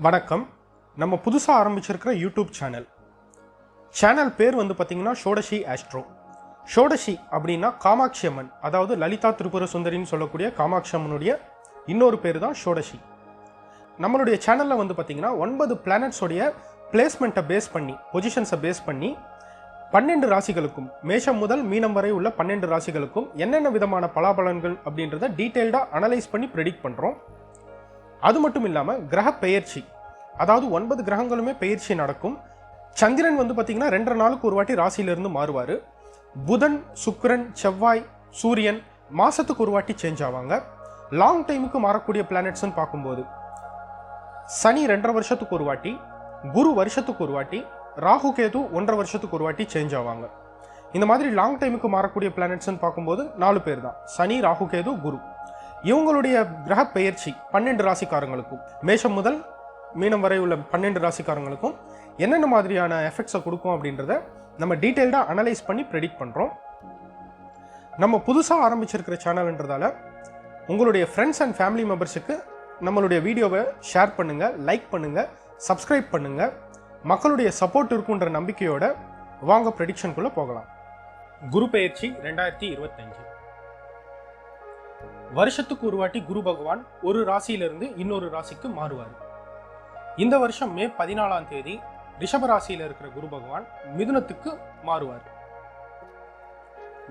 வணக்கம். நம்ம புதுசாக ஆரம்பிச்சிருக்கிற யூடியூப் சேனல் பேர் வந்து பார்த்தீங்கன்னா ஷோடசி ஆஸ்ட்ரோ. ஷோடசி அப்படின்னா காமாட்சி அம்மன், அதாவது லலிதா திரிபுர சுந்தரின்னு சொல்லக்கூடிய காமாட்சி அம்மனுடைய இன்னொரு பேர் தான் ஷோடசி. நம்மளுடைய சேனலில் வந்து பார்த்தீங்கன்னா 9 பிளானட்ஸோடைய பிளேஸ்மெண்ட்டை பேஸ் பண்ணி, பொசிஷன்ஸை பேஸ் பண்ணி 12 ராசிகளுக்கும், மேஷம் முதல் மீனம் வரை உள்ள 12 ராசிகளுக்கும் என்னென்ன விதமான பலாபலன்கள் அப்படின்றத டீட்டெயில்டாக அனலைஸ் பண்ணி ப்ரெடிக்ட் பண்ணுறோம். அது மட்டும் இல்லாமல் கிரக பெயர்ச்சி, அதாவது 9 கிரகங்களுமே பெயர்ச்சி நடக்கும். சந்திரன் வந்து பார்த்தீங்கன்னா 2 நாளுக்கு ஒரு வாட்டி ராசியிலிருந்து மாறுவார். புதன், சுக்கிரன், செவ்வாய், சூரியன் மாதத்துக்கு ஒரு வாட்டி சேஞ்ச் ஆவாங்க. லாங் டைமுக்கு மாறக்கூடிய பிளானட்ஸ்ன்னு பார்க்கும்போது சனி 2.5 வருஷத்துக்கு ஒரு வாட்டி, குரு வருஷத்துக்கு ஒரு வாட்டி, ராகு கேது 1.5 வருஷத்துக்கு ஒரு வாட்டி சேஞ்ச் ஆவாங்க. இந்த மாதிரி லாங் டைமுக்கு மாறக்கூடிய பிளானட்ஸ்ன்னு பார்க்கும்போது 4 பேர் தான்: சனி, ராகு கேது, குரு. இவங்களுடைய கிரக பெயர்ச்சி 12 ராசிக்காரங்களுக்கும், மேஷம் முதல் மீனம் வரை உள்ள 12 ராசிக்காரங்களுக்கும் என்னென்ன மாதிரியான எஃபெக்ட்ஸை கொடுக்கும் அப்படின்றத நம்ம டீட்டெயில்டாக அனலைஸ் பண்ணி ப்ரெடிக்ட் பண்ணுறோம். நம்ம புதுசாக ஆரம்பிச்சிருக்கிற சேனல்ன்றதால உங்களுடைய ஃப்ரெண்ட்ஸ் அண்ட் ஃபேமிலி மெம்பர்ஸுக்கு நம்மளுடைய வீடியோவை ஷேர் பண்ணுங்கள், லைக் பண்ணுங்கள், சப்ஸ்கிரைப் பண்ணுங்கள். மக்களுடைய சப்போர்ட் இருக்குன்ற நம்பிக்கையோட வாங்க ப்ரெடிக்ஷனுக்குள்ளே போகலாம். குரு பெயர்ச்சி 2025. வருஷத்துக்கு ஒரு வாட்டி குரு பகவான் ஒரு ராசியிலிருந்து இன்னொரு ராசிக்கு மாறுவார். இந்த வருஷம் மே 14ஆம் தேதி ரிஷப ராசியில் இருக்கிற குரு பகவான் மிதுனத்துக்கு மாறுவார்.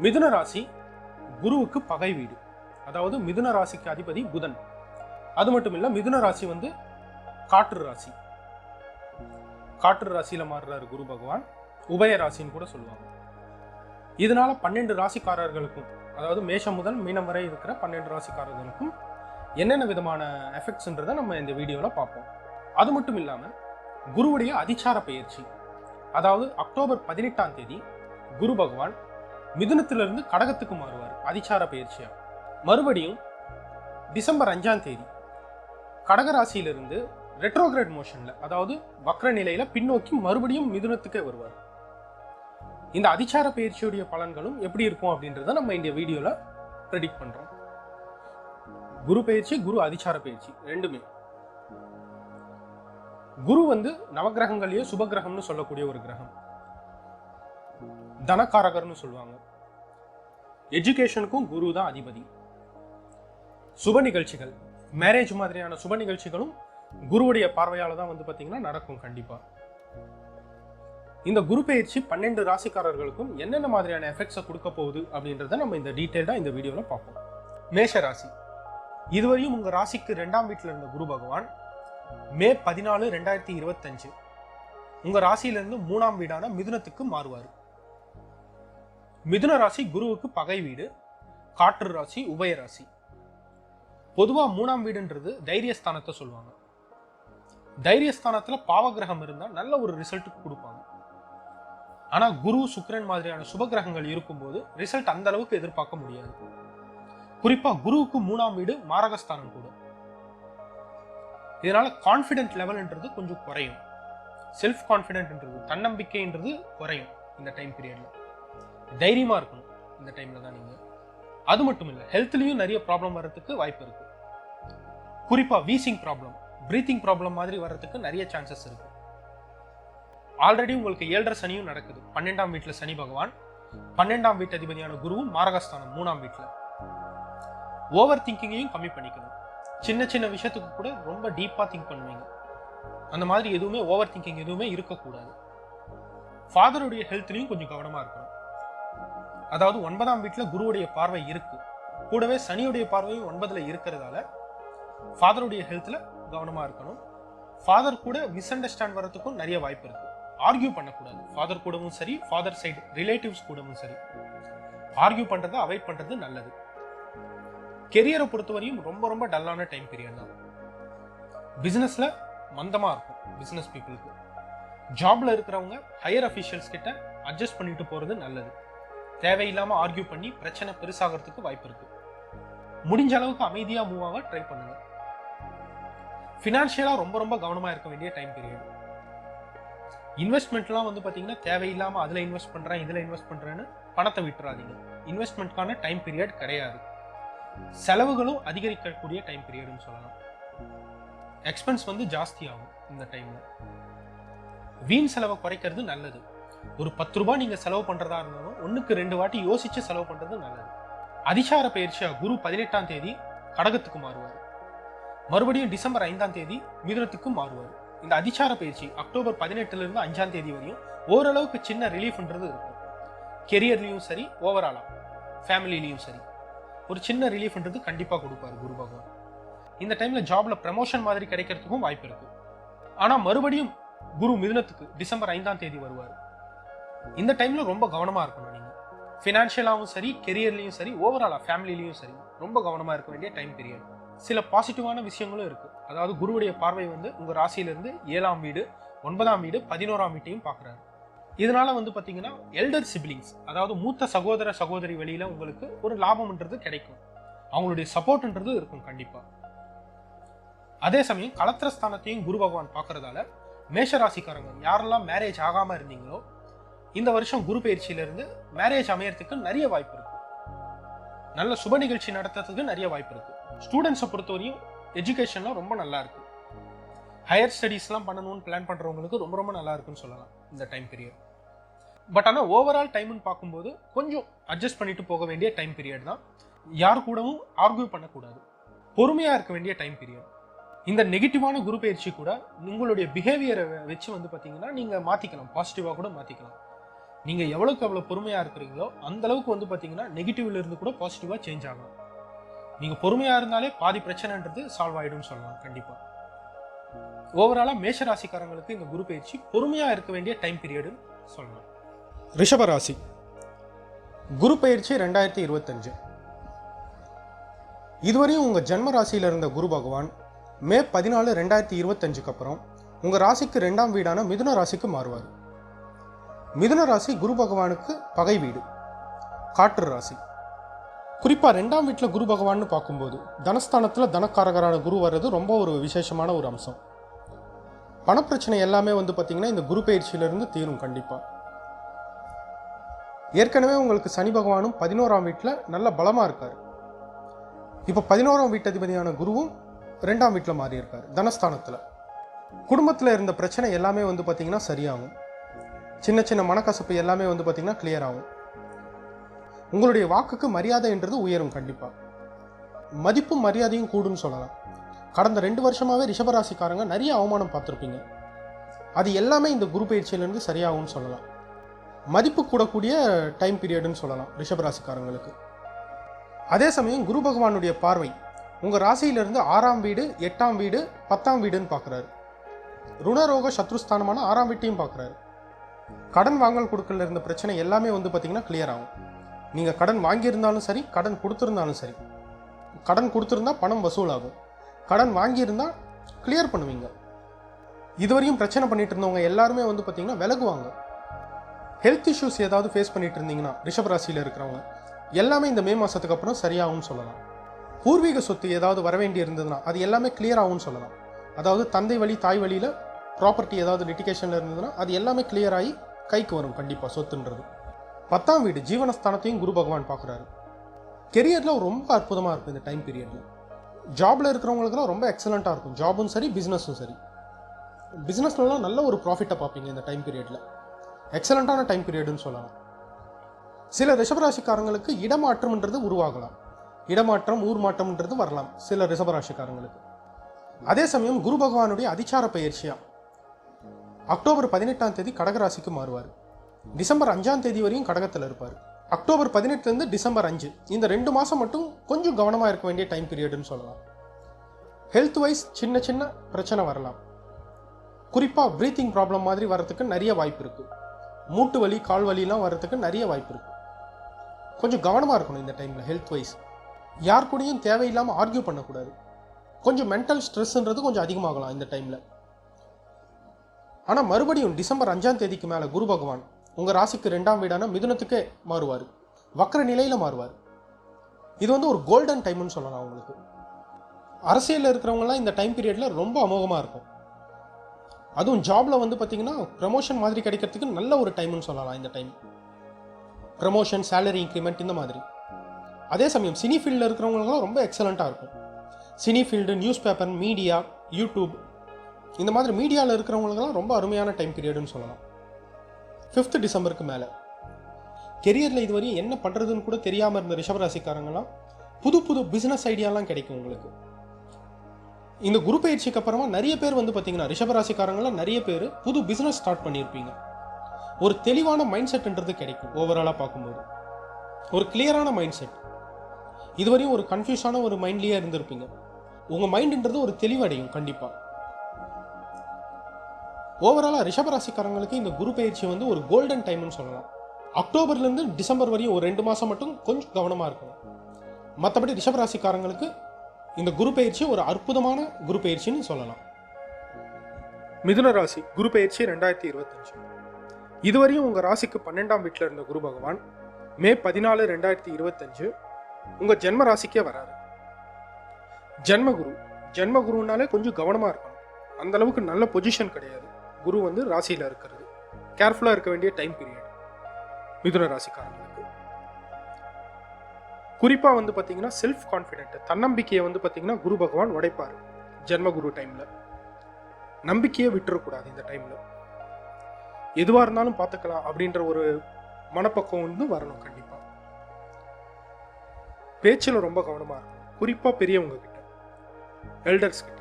மிதுன ராசி குருவுக்கு பகை வீடு, அதாவது மிதுன ராசிக்கு அதிபதி புதன். அது மட்டும் இல்ல, மிதுன ராசி வந்து காற்று ராசி. காற்று ராசியில மாறுறாரு குரு பகவான், உபய ராசின்னு கூட சொல்லுவாங்க. இதனால 12 ராசிக்காரர்களுக்கும், அதாவது மேஷம் முதல் மீனம் வரை இருக்கிற 12 ராசிக்காரர்களுக்கும் என்னென்ன விதமான எஃபெக்ட்ஸ்ன்றதை நம்ம இந்த வீடியோவில் பார்ப்போம். அது மட்டும் இல்லாமல் குருவுடைய அதிச்சார பெயர்ச்சி, அதாவது அக்டோபர் 18ஆம் தேதி குரு பகவான் மிதுனத்திலிருந்து கடகத்துக்கு மாறுவார் அதிச்சார பெயர்ச்சியா. மறுபடியும் டிசம்பர் 5ஆம் தேதி கடகராசியிலிருந்து ரெட்ரோகிரேட் மோஷன்ல, அதாவது வக்ர நிலையில பின்னோக்கி மறுபடியும் மிதுனத்துக்கே வருவார். இந்த அதிச்சார பயிற்சியுடைய பலன்களும் எப்படி இருக்கும் அப்படின்றத நம்ம இந்த வீடியோல ப்ரெடிக்ட் பண்றோம். குரு பயிற்சி, குரு அதிச்சார பயிற்சி ரெண்டுமே. குரு வந்து நவகிரகங்களையே சுபகிரகம்னு சொல்லக்கூடிய ஒரு கிரகம், தனக்காரகர்னு சொல்லுவாங்க. எஜுகேஷனுக்கும் குரு தான் அதிபதி. சுப நிகழ்ச்சிகள், மேரேஜ் மாதிரியான சுப நிகழ்ச்சிகளும் குருவுடைய பார்வையால தான் வந்து பாத்தீங்கன்னா நடக்கும் கண்டிப்பா. இந்த குரு பெயர்ச்சி 12 ராசிக்காரர்களுக்கும் என்னென்ன மாதிரியான எஃபெக்ட்ஸை கொடுக்க போகுது அப்படின்றத நம்ம இந்த டீட்டெயில்டா இந்த வீடியோல பார்ப்போம். மேஷ ராசி. இதுவரையும் உங்க ராசிக்கு 2ஆம் வீட்டில் இருந்த குரு பகவான் மே 14, 2025 உங்க ராசியிலிருந்து 3ஆம் வீடான மிதுனத்துக்கு மாறுவார். மிதுன ராசி குருவுக்கு பகை வீடு, காற்று ராசி, உபய ராசி. பொதுவா 3ஆம் வீடுன்றது தைரியஸ்தானத்தை சொல்லுவாங்க. தைரியஸ்தானத்துல பாவகிரகம் இருந்தா நல்ல ஒரு ரிசல்ட் கொடுப்பாங்க. ஆனா குரு, சுக்கிரன் மாதிரியான சுப கிரகங்கள் இருக்கும்போது ரிசல்ட் அந்த அளவுக்கு எதிர்பார்க்க முடியாது. குறிப்பா குருவுக்கு 3ஆம் வீடு மாரகஸ்தானம் கூட. இதனால கான்பிடென்ட் லெவல்ன்றது கொஞ்சம் குறையும். செல்ஃப் கான்பிடென்ட்ன்றது, தன்னம்பிக்கைன்றது குறையும். இந்த டைம் பீரியட்ல தைரியமா இருக்கணும். இந்த டைம்ல தான் நீங்க. அது மட்டும் இல்ல, ஹெல்த்லயும் நிறைய ப்ராப்ளம் வர்றதுக்கு வாய்ப்பு இருக்கு. குறிப்பா வீசிங் ப்ராப்ளம், பிரீத்திங் ப்ராப்ளம் மாதிரி வர்றதுக்கு நிறைய சான்சஸ் இருக்கு. ஆல்ரெடி உங்களுக்கு 7.5 சனியும் நடக்குது. 12ஆம் வீட்டுல சனி பகவான், 12ஆம் வீட்டு அதிபதியான குருவும் மாரகஸ்தானம் 3ஆம் வீட்டுல. ஓவர் திங்கிங்கையும் கம்மி பண்ணிக்கணும். சின்ன சின்ன விஷயத்துக்கு கூட ரொம்ப டீப்பா திங்க் பண்ணுவீங்க. அந்த மாதிரி எதுவுமே ஓவர் திங்கிங் எதுவுமே இருக்கக்கூடாது. ஃபாதருடைய ஹெல்த்லயும் கொஞ்சம் கவனமா இருக்கணும். அதாவது 9ஆம் வீட்டுல குருவுடைய பார்வை இருக்கு, கூடவே சனியுடைய பார்வையும் 9ல இருக்கிறதால ஃபாதருடைய ஹெல்த்ல கவனமா இருக்கணும். ஃபாதர் கூட மிஸ் அண்டர்ஸ்டாண்ட் வரதுக்கும் நிறைய வாய்ப்பு இருக்கு. ஆர்கியூ பண்ணக்கூடாது. ஃபாதர் கூடவும் சரி, ஃபாதர் சைடு ரிலேட்டிவ்ஸ் கூடவும் சரி, ஆர்கியூ பண்றதை அவாய்ட் பண்றது நல்லது. கெரியரை பொறுத்தவரையும் ரொம்ப ரொம்ப டல்லான டைம் பீரியட் தான். பிசினஸ்ல மந்தமா இருக்கும். பிசினஸ் பீப்புளுக்கு, ஜாப்ல இருக்கிறவங்க ஹையர் அஃபீஷியல்ஸ் கிட்ட அட்ஜஸ்ட் பண்ணிட்டு போறது நல்லது. தேவையில்லாம ஆர்கியூ பண்ணி பிரச்சனை பெருசாகிறதுக்கு வாய்ப்பு இருக்கு. முடிஞ்ச அளவுக்கு அமைதியா மூவ் ஆக ட்ரை பண்ணுங்க. ஃபினான்ஷியலா ரொம்ப ரொம்ப கவனமா இருக்க வேண்டிய டைம் பீரியட். இன்வெஸ்ட்மெண்ட்லாம் வந்து பாத்தீங்கன்னா தேவையில்லாம அதுல இன்வெஸ்ட் பண்றேன், இதுல இன்வெஸ்ட் பண்றேன்னு பணத்தை விட்டுறாதீங்க. இன்வெஸ்ட்மெண்ட்கான டைம் பீரியட் கிடையாது. செலவுகளும் அதிகரிக்கக்கூடிய டைம் பீரியட்னு சொல்லலாம். எக்ஸ்பென்ஸ் வந்து ஜாஸ்தி ஆகும் இந்த டைம்ல. வீண் செலவை குறைக்கிறது நல்லது. ஒரு 10 ரூபாய் நீங்க செலவு பண்றதா இருந்தாலும் 1க்கு 2 வாட்டி யோசிச்சு செலவு பண்றது நல்லது. அதிசார பயிற்சியா குரு 18ஆம் தேதி கடகத்துக்கு மாறுவார். மறுபடியும் டிசம்பர் 5ஆம் தேதி மிதுனத்துக்கு மாறுவார். இந்த அதிசார பயிற்சி அக்டோபர் 18ல இருந்து 5ஆம் தேதி வரையும் ஓரளவுக்கு சின்ன ரிலீஃப்ன்றது இருக்கும். கெரியர்லயும் சரி, ஓவராலா ஃபேமிலிலையும் சரி ஒரு சின்ன ரிலீஃப்ன்றது கண்டிப்பா கொடுப்பாரு குரு பகவான். இந்த டைம்ல ஜாப்ல ப்ரமோஷன் மாதிரி கிடைக்கிறதுக்கும் வாய்ப்பு இருக்கு. ஆனா மறுபடியும் குரு மிதுனத்துக்கு டிசம்பர் 5ஆம் தேதி வருவார். இந்த டைம்ல ரொம்ப கவனமா இருக்கணும். நீங்க ஃபினான்ஷியலாவும் சரி, கெரியர்லயும் சரி, ஓவராலா ஃபேமிலிலையும் சரி ரொம்ப கவனமா இருக்க வேண்டிய டைம் பீரியட். சில பாசிட்டிவான விஷயங்களும் இருக்கு. அதாவது குருவுடைய பார்வை வந்து உங்க ராசியிலிருந்து 7ஆம் வீடு, 9ஆம் வீடு, 11ஆம் வீட்டையும் பாக்குறாரு. இதனால வந்து பாத்தீங்கன்னா எல்டர் சிப்லிங்ஸ், அதாவது மூத்த சகோதர சகோதரி வழியில உங்களுக்கு ஒரு லாபம்ன்றது கிடைக்கும். அவங்களுடைய சப்போர்ட்ன்றது இருக்கும் கண்டிப்பா. அதே சமயம் கலத்திரஸ்தானத்தையும் குரு பகவான் பாக்குறதால மேஷராசிக்காரங்க யாரெல்லாம் மேரேஜ் ஆகாம இருந்தீங்களோ இந்த வருஷம் குரு பயிற்சியில இருந்து மேரேஜ் அமையறதுக்கு நிறைய வாய்ப்பு இருக்கு. நல்ல சுப நிகழ்ச்சி நடத்துறதுக்கு நிறைய வாய்ப்பு இருக்கு. ஸ்டூடெண்ட்ஸை பொறுத்தவரையும் எஜுகேஷன்லாம் ரொம்ப நல்லா இருக்கு. ஹையர் ஸ்டடீஸ்லாம் பண்ணணும்னு பிளான் பண்றவங்களுக்கு ரொம்ப ரொம்ப நல்லா இருக்குன்னு சொல்லலாம் இந்த டைம் பீரியட். பட் ஆனால் ஓவரால் டைம்னு பார்க்கும்போது கொஞ்சம் அட்ஜஸ்ட் பண்ணிட்டு போக வேண்டிய டைம் பீரியட் தான். யார் கூடவும் ஆர்கியூ பண்ணக்கூடாது, பொறுமையா இருக்க வேண்டிய டைம் பீரியட். இந்த நெகட்டிவான குரு பயிற்சி கூட உங்களுடைய பிஹேவியரை வச்சு வந்து பார்த்தீங்கன்னா நீங்க மாத்திக்கலாம், பாசிட்டிவா கூட மாத்திக்கலாம். நீங்க எவ்வளவுக்கு எவ்வளவு பொறுமையா இருக்கிறீங்களோ அந்த அளவுக்கு வந்து பாத்தீங்கன்னா நெகட்டிவ்ல இருந்து கூட பாசிட்டிவா சேஞ்ச் ஆகலாம். நீங்க பொறுமையா இருந்தாலே பாதி பிரச்சனைன்றது சால்வ் ஆயிடும் சொல்லலாம் கண்டிப்பா. ஓவராலா மேஷ ராசிக்காரங்களுக்கு இந்த குரு பயிற்சி பொறுமையா இருக்க வேண்டிய டைம் பீரியட் சொல்லலாம். ரிஷப ராசி குரு பயிற்சி 2025. இதுவரையும் உங்க ஜென்ம ராசியில இருந்த குரு பகவான் மே 14, 2025க்கு அப்புறம் உங்க ராசிக்கு 2ஆம் வீடான மிதுன ராசிக்கு மாறுவார். மிதுன ராசி குரு பகவானுக்கு பகை வீடு, காற்று ராசி. குறிப்பா 2ஆம் வீட்டுல குரு பகவான்னு பார்க்கும்போது தனஸ்தானத்துல தனக்காரகரான குரு வர்றது ரொம்ப ஒரு விசேஷமான ஒரு அம்சம். பணப்பிரச்சனை எல்லாமே வந்து பாத்தீங்கன்னா இந்த குரு பயிற்சியிலிருந்து தீரும் கண்டிப்பா. ஏற்கனவே உங்களுக்கு சனி பகவானும் 11ஆம் வீட்டுல நல்ல பலமா இருக்காரு. இப்ப 11ஆம் வீட்டு அதிபதியான குருவும் 2ஆம் வீட்டுல மாறி இருக்காரு தனஸ்தானத்துல. குடும்பத்துல இருந்த பிரச்சனை எல்லாமே வந்து பாத்தீங்கன்னா சரியாகும். சின்ன சின்ன மனக்கசப்பு எல்லாமே வந்து பாத்தீங்கன்னா கிளியர் ஆகும். உங்களுடைய வாக்குக்கு மரியாதைன்றது உயரும் கண்டிப்பா. மதிப்பும் மரியாதையும் கூடுன்னு சொல்லலாம். கடந்த 2 வருஷமாவே ரிஷபராசிக்காரங்க நிறைய அவமானம் பார்த்துருப்பீங்க. அது எல்லாமே இந்த குரு பயிற்சியிலிருந்து சரியாகும்னு சொல்லலாம். மதிப்பு கூடக்கூடிய டைம் பீரியட்னு சொல்லலாம் ரிஷபராசிக்காரங்களுக்கு. அதே சமயம் குரு பகவானுடைய பார்வை உங்க ராசியிலிருந்து 6ஆம் வீடு, 8ஆம் வீடு, 10ஆம் வீடுன்னு பார்க்குறாரு. ருணரோக சத்ருஸ்தானமான 6ஆம் வீட்டையும் பார்க்குறாரு. கடன் வாங்கல் கொடுக்கல இருந்த பிரச்சனை எல்லாமே வந்து பார்த்தீங்கன்னா கிளியர் ஆகும். நீங்கள் கடன் வாங்கியிருந்தாலும் சரி, கடன் கொடுத்துருந்தாலும் சரி. கடன் கொடுத்துருந்தா பணம் வசூலாகும், கடன் வாங்கியிருந்தா கிளியர் பண்ணுவீங்க. இதுவரையும் பிரச்சனை பண்ணிட்டு இருந்தவங்க எல்லாருமே வந்து பார்த்தீங்கன்னா விலகுவாங்க. ஹெல்த் இஷ்யூஸ் ஏதாவது ஃபேஸ் பண்ணிட்டு இருந்தீங்கன்னா ரிஷபராசியில் இருக்கிறவங்க எல்லாமே இந்த மே மாதத்துக்கு அப்புறம் சரியாகும்னு சொல்லலாம். பூர்வீக சொத்து ஏதாவது வரவேண்டி இருந்ததுன்னா அது எல்லாமே கிளியர் ஆகும்னு சொல்லலாம். அதாவது தந்தை வழி தாய் வழியில் ப்ராப்பர்ட்டி ஏதாவது லிட்டிகேஷனில் இருந்ததுன்னா அது எல்லாமே கிளியர் ஆகி கைக்கு வரும் கண்டிப்பாக சொத்துன்றது. 10ஆம் வீடு ஜீவனஸ்தானத்தையும் குரு பகவான் பார்க்குறாரு. கெரியரில் ரொம்ப அற்புதமாக இருக்கும் இந்த டைம் பீரியடில். ஜாபில் இருக்கிறவங்களுக்குலாம் ரொம்ப எக்ஸலண்ட்டாக இருக்கும். ஜாபும் சரி, பிஸ்னஸும் சரி. பிஸ்னஸ்லாம் நல்ல ஒரு ப்ராஃபிட்டை பார்ப்பீங்க இந்த டைம் பீரியடில். எக்ஸலண்ட்டான டைம் பீரியடுன்னு சொல்லலாம். சில ரிஷபராசிக்காரங்களுக்கு இடமாற்றம்ன்றது உருவாகலாம். இடமாற்றம், ஊர் மாற்றம்ன்றது வரலாம் சில ரிஷபராசிக்காரங்களுக்கு. அதே சமயம் குரு பகவானுடைய அதிசார பயிற்சியா அக்டோபர் 18ஆம் தேதி கடகராசிக்கு மாறுவார். டிசம்பர் 5ஆம் தேதி வரையும் கடகத்தில் இருப்பார். அக்டோபர் 18லேருந்து டிசம்பர் 5 இந்த 2 மாதம் மட்டும் கொஞ்சம் கவனமாக இருக்க வேண்டிய டைம் பீரியடுன்னு சொல்லலாம். ஹெல்த் வைஸ் சின்ன சின்ன பிரச்சனை வரலாம். குறிப்பாக ப்ரீத்திங் ப்ராப்ளம் மாதிரி வர்றதுக்கு நிறைய வாய்ப்பு இருக்குது. மூட்டு வலி, கால் வலிலாம் வர்றதுக்கு நிறைய வாய்ப்பு இருக்குது. கொஞ்சம் கவனமாக இருக்கணும் இந்த டைமில். ஹெல்த் வைஸ் யார் கூடயும் தேவையில்லாமல் ஆர்கியூ பண்ணக்கூடாது. கொஞ்சம் மென்டல் ஸ்ட்ரெஸ்ன்றது கொஞ்சம் அதிகமாகலாம் இந்த டைமில். ஆனால் மறுபடியும் டிசம்பர் 5ஆம் தேதிக்கு மேலே குரு பகவான் உங்கள் ராசிக்கு 2ஆம் வீடான மிதுனத்துக்கே மாறுவார். வக்ர நிலையில் மாறுவார். இது வந்து ஒரு கோல்டன் டைம்னு சொல்லலாம். உங்களுக்கு அரசியலில் இருக்கிறவங்கலாம் இந்த டைம் பீரியடில் ரொம்ப அமோகமாக இருக்கும். அதுவும் ஜாபில் வந்து பார்த்தீங்கன்னா ப்ரமோஷன் மாதிரி கிடைக்கிறதுக்கு நல்ல ஒரு டைம்னு சொல்லலாம் இந்த டைம். ப்ரமோஷன், சேலரி இன்க்ரிமெண்ட் இந்த மாதிரி. அதே சமயம் சினி ஃபீல்டில் இருக்கிறவங்களுக்குலாம் ரொம்ப எக்ஸலண்ட்டாக இருக்கும். Cine field, newspaper, media YouTube, இந்த மாதிரி மீடியாவில் இருக்கிறவங்களுக்கெல்லாம் ரொம்ப அருமையான டைம் பீரியடுன்னு சொல்லலாம். 5th டிசம்பருக்கு மேலே கெரியரில் இதுவரையும் என்ன பண்ணுறதுன்னு கூட தெரியாமல் இருந்த ரிஷபராசிக்காரங்களாம் புது புது பிஸ்னஸ் ஐடியாலாம் கிடைக்கும் உங்களுக்கு. இந்த குரு பயிற்சிக்கு அப்புறமா நிறைய பேர் வந்து பார்த்தீங்கன்னா ரிஷபராசிக்காரங்களாம் நிறைய பேர் புது பிஸ்னஸ் ஸ்டார்ட் பண்ணியிருப்பீங்க. ஒரு தெளிவான மைண்ட் செட்ன்றது கிடைக்கும். ஓவராலாக பார்க்கும்போது ஒரு கிளியரான மைண்ட் செட். இதுவரையும் ஒரு கன்ஃபியூஸான ஒரு மைண்ட்லேயே இருந்திருப்பீங்க. உங்கள் மைண்டுன்றது ஒரு தெளிவடையும் கண்டிப்பாக. ஓவராலாக ரிஷபராசிக்காரங்களுக்கு இந்த குரு பயிற்சி வந்து ஒரு கோல்டன் டைம்னு சொல்லலாம். அக்டோபர்லேருந்து டிசம்பர் வரையும் ஒரு 2 மாதம் மட்டும் கொஞ்சம் கவனமாக இருக்கணும். மற்றபடி ரிஷபராசிக்காரங்களுக்கு இந்த குரு பயிற்சி ஒரு அற்புதமான குரு பயிற்சின்னு சொல்லலாம். மிதுன ராசி குரு பயிற்சி 2025. இதுவரையும் உங்கள் ராசிக்கு 12ஆம் வீட்டில் இருந்த குரு பகவான் மே 14, 2025 உங்கள் ஜென்ம ராசிக்கே வராரு. ஜென்மகுருனாலே கொஞ்சம் கவனமாக இருக்கணும். அந்த அளவுக்கு நல்ல பொசிஷன் கிடையாது. குரு வந்து ராசியில் இருக்கிறது கேர்ஃபுல்லாக இருக்க வேண்டிய டைம் பீரியட் மிதுன ராசிக்காரங்களுக்கு. குறிப்பாக வந்து பார்த்தீங்கன்னா செல்ஃப் கான்ஃபிடென்ட், தன்னம்பிக்கையை வந்து பார்த்தீங்கன்னா குரு பகவான் உடைப்பார். ஜென்மகுரு டைமில் நம்பிக்கையை விட்டுறக்கூடாது. இந்த டைமில் எதுவாக இருந்தாலும் பார்த்துக்கலாம் அப்படின்ற ஒரு மனப்பக்குவம் வந்து வரணும். கண்டிப்பாக பேச்சில் ரொம்ப கவனமாக இருக்கணும். குறிப்பாக பெரியவங்க கிட்ட, எல்டர்ஸ் கிட்ட.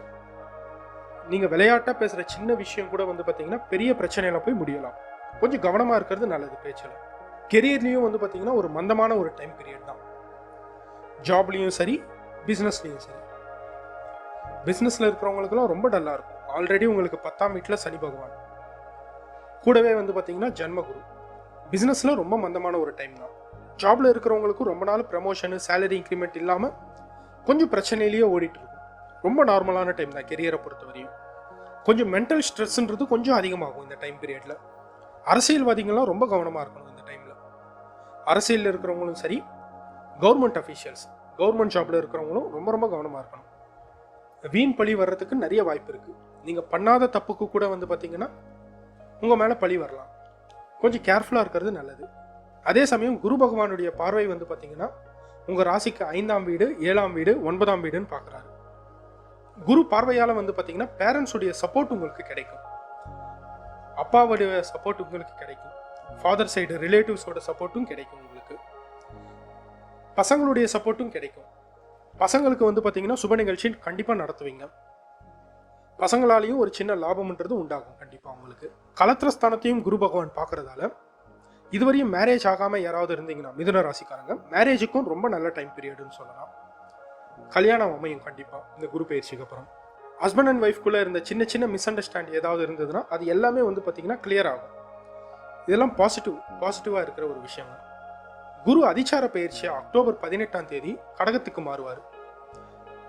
நீங்கள் விளையாட்டாக பேசுகிற சின்ன விஷயம் கூட வந்து பார்த்தீங்கன்னா பெரிய பிரச்சனையில போய் முடியலாம். கொஞ்சம் கவனமாக இருக்கிறது நல்லது பேச்சில். கெரியர்லேயும் வந்து பார்த்தீங்கன்னா ஒரு மந்தமான ஒரு டைம் பீரியட் தான். ஜாப்லேயும் சரி, பிஸ்னஸ்லேயும் சரி. பிஸ்னஸில் இருக்கிறவங்களுக்குலாம் ரொம்ப டல்லாக இருக்கும். ஆல்ரெடி உங்களுக்கு 10ஆம் வீட்டில் சனி பகவான், கூடவே வந்து பார்த்தீங்கன்னா ஜென்மகுரு. பிஸ்னஸில் ரொம்ப மந்தமான ஒரு டைம் தான். ஜாபில் இருக்கிறவங்களுக்கும் ரொம்ப நாள் ப்ரமோஷனு, சேலரி இன்க்ரிமெண்ட் இல்லாமல் கொஞ்சம் பிரச்சனையிலேயே ஓடிட்டு இருக்கும். ரொம்ப நார்மலான டைம் தான் கெரியரை பொறுத்த வரையும். கொஞ்சம் மென்டல் ஸ்ட்ரெஸ்ன்றது கொஞ்சம் அதிகமாகும் இந்த டைம் பீரியடில். அரசியல்வாதிகள்லாம் ரொம்ப கவனமாக இருக்கணும் இந்த டைமில். அரசியலில் இருக்கிறவங்களும் சரி, கவர்மெண்ட் அஃபீஷியல்ஸ், கவர்மெண்ட் ஜாபில் இருக்கிறவங்களும் ரொம்ப ரொம்ப கவனமாக இருக்கணும். வீண் பழி வர்றதுக்கு நிறைய வாய்ப்பு இருக்குது. நீங்கள் பண்ணாத தப்புக்கு கூட வந்து பார்த்தீங்கன்னா உங்கள் மேலே பழி வரலாம். கொஞ்சம் கேர்ஃபுல்லாக இருக்கிறது நல்லது. அதே சமயம் குரு பகவானுடைய பார்வை வந்து பார்த்தீங்கன்னா உங்கள் ராசிக்கு 5ஆம் வீடு, 7ஆம் வீடு, 9ஆம் வீடுன்னு பார்க்குறாரு. குரு பார்வையால் வந்து பார்த்தீங்கன்னா பேரண்ட்ஸுடைய சப்போர்ட் உங்களுக்கு கிடைக்கும். அப்பாவுடைய சப்போர்ட் உங்களுக்கு கிடைக்கும். ஃபாதர் சைடு ரிலேட்டிவ்ஸோட சப்போர்ட்டும் கிடைக்கும் உங்களுக்கு. பசங்களுடைய சப்போர்ட்டும் கிடைக்கும். பசங்களுக்கு வந்து பார்த்தீங்கன்னா சுப நிகழ்ச்சி கண்டிப்பாக நடத்துவீங்க. பசங்களாலையும் ஒரு சின்ன லாபம்ன்றது உண்டாகும் கண்டிப்பாக உங்களுக்கு. கலத்திரஸ்தானத்தையும் குரு பகவான் பார்க்கறதால இதுவரையும் மேரேஜ் ஆகாமல் யாராவது இருந்தீங்கன்னா மிதுன ராசிக்காரங்க, மேரேஜுக்கும் ரொம்ப நல்ல டைம் பீரியடுன்னு சொல்லலாம். கல்யாணம் அமையும் கண்டிப்பாக இந்த குரு பயிற்சிக்கு அப்புறம். ஹஸ்பண்ட் அண்ட் ஒய்ஃப்குள்ளே இருந்த சின்ன சின்ன மிஸ் அண்டர்ஸ்டாண்ட் ஏதாவது இருந்ததுன்னா அது எல்லாமே வந்து பார்த்தீங்கன்னா கிளியர் ஆகும். இதெல்லாம் பாசிட்டிவாக இருக்கிற ஒரு விஷயம். குரு அதிச்சார பயிற்சியாக அக்டோபர் 18ஆம் தேதி கடகத்துக்கு மாறுவார்.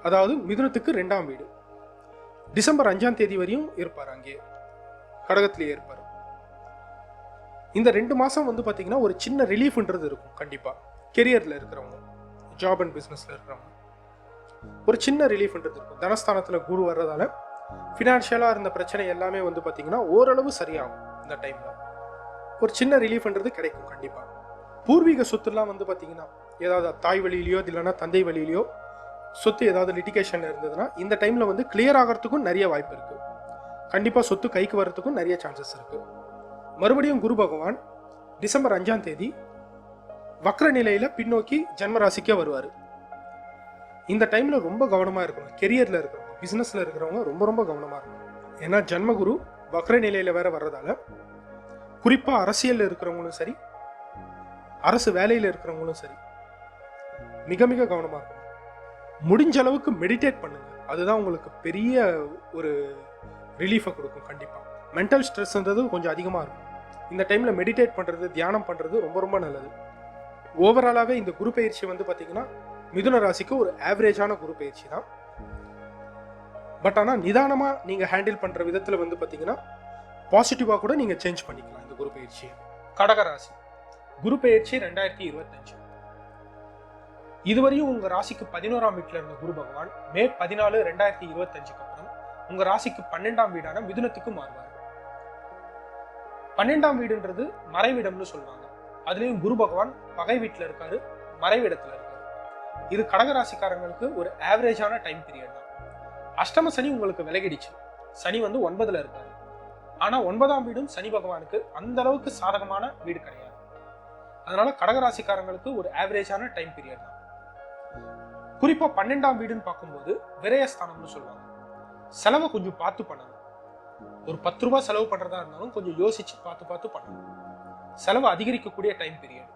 அதாவது மிதுனத்துக்கு 2ஆம் வீடு. டிசம்பர் 5ஆம் தேதி வரையும் இருப்பார், அங்கே கடகத்திலேயே இருப்பார். இந்த 2 மாதம் வந்து பார்த்தீங்கன்னா ஒரு சின்ன ரிலீஃப்ன்றது இருக்கும் கண்டிப்பாக. கெரியரில் இருக்கிறவங்க, ஜாப் அண்ட் பிஸ்னஸில் இருக்கிறவங்க ஒரு சின்ன ரிலீஃப்ன்றது இருக்கும். தனஸ்தானத்தில் குரு வர்றதால ஃபினான்ஷியலாக இருந்த பிரச்சனை எல்லாமே வந்து பார்த்தீங்கன்னா ஓரளவு சரியாகும். இந்த டைமில் ஒரு சின்ன ரிலீஃப்ன்றது கிடைக்கும் கண்டிப்பாக. பூர்வீக சொத்துலாம் வந்து பார்த்தீங்கன்னா ஏதாவது தாய் வழியிலையோ இல்லைன்னா தந்தை வழியிலையோ சொத்து ஏதாவது லிட்டிகேஷன் இருந்ததுன்னா இந்த டைமில் வந்து கிளியர் ஆகிறதுக்கும் நிறைய வாய்ப்பு இருக்குது. கண்டிப்பாக சொத்து கைக்கு வர்றதுக்கும் நிறைய சான்சஸ் இருக்குது. மறுபடியும் குரு பகவான் டிசம்பர் 5ஆம் தேதி வக்ர நிலையில் பின்னோக்கி ஜென்மராசிக்கே வருவார். இந்த டைமில் ரொம்ப கவனமாக இருக்கணும். கெரியரில் இருக்கிறவங்க, பிஸ்னஸில் இருக்கிறவங்க ரொம்ப ரொம்ப கவனமாக இருக்கணும். ஏன்னா ஜென்மகுரு வக்ர நிலையில் வேற வர்றதால குறிப்பாக அரசியலில் இருக்கிறவங்களும் சரி, அரசு வேலையில் இருக்கிறவங்களும் சரி மிக மிக கவனமாக இருக்கணும். முடிஞ்ச அளவுக்கு மெடிடேட் பண்ணுங்க. அதுதான் உங்களுக்கு பெரிய ஒரு ரிலீஃபை கொடுக்கும். கண்டிப்பாக மென்டல் ஸ்ட்ரெஸ்ன்றது கொஞ்சம் அதிகமாக இருக்கும். இந்த டைமில் மெடிடேட் பண்ணுறது, தியானம் பண்ணுறது ரொம்ப ரொம்ப நல்லது. ஓவராலாகவே இந்த குரு பயிற்சி வந்து பார்த்தீங்கன்னா மிதுன ராசிக்கு ஒரு ஆவரேஜான குரு பயிற்சி தான். பட் ஆனால் நிதானமாக நீங்கள் ஹேண்டில் பண்ணுற விதத்தில் வந்து பார்த்தீங்கன்னா பாசிட்டிவாக கூட நீங்கள் சேஞ்ச் பண்ணிக்கலாம் இந்த குரு பயிற்சியை. கடகராசி குரு பயிற்சி 2025. இதுவரையும் உங்கள் ராசிக்கு 11ஆம் வீட்டில் இருந்த குரு பகவான் மே 14, 2025க்கு அப்புறம் உங்கள் ராசிக்கு 12ஆம் வீடான மிதுனத்துக்கு மாறுவார். 12ஆம் வீடுன்றது மறைவிடம்னு சொல்லுவாங்க. அதுலேயும் குரு பகவான் பகை வீட்டில் இருக்காரு, மறைவிடத்தில் இருக்காரு. இது கடகராசிக்காரங்களுக்கு ஒரு ஆவரேஜான டைம் பீரியட் தான். அஷ்டம சனி உங்களுக்கு விலகிடுச்சு. சனி வந்து 9ல இருக்காரு. ஆனா 9ஆம் வீடும் சனி பகவானுக்கு அந்த அளவுக்கு சாதகமான வீடு கிடையாது. அதனால கடகராசிக்காரங்களுக்கு ஒரு ஆவரேஜான டைம் பீரியட் தான். குறிப்பா 12ஆம் வீடுன்னு பார்க்கும்போது விரயஸ்தானம்னு சொல்லுவாங்க. செலவை கொஞ்சம் பார்த்து பண்ணணும். ஒரு 10 ரூபாய் செலவு பண்றதா இருந்தாலும் கொஞ்சம் யோசிச்சு பார்த்து பண்ணணும். செலவு அதிகரிக்கக்கூடிய டைம் பீரியட்.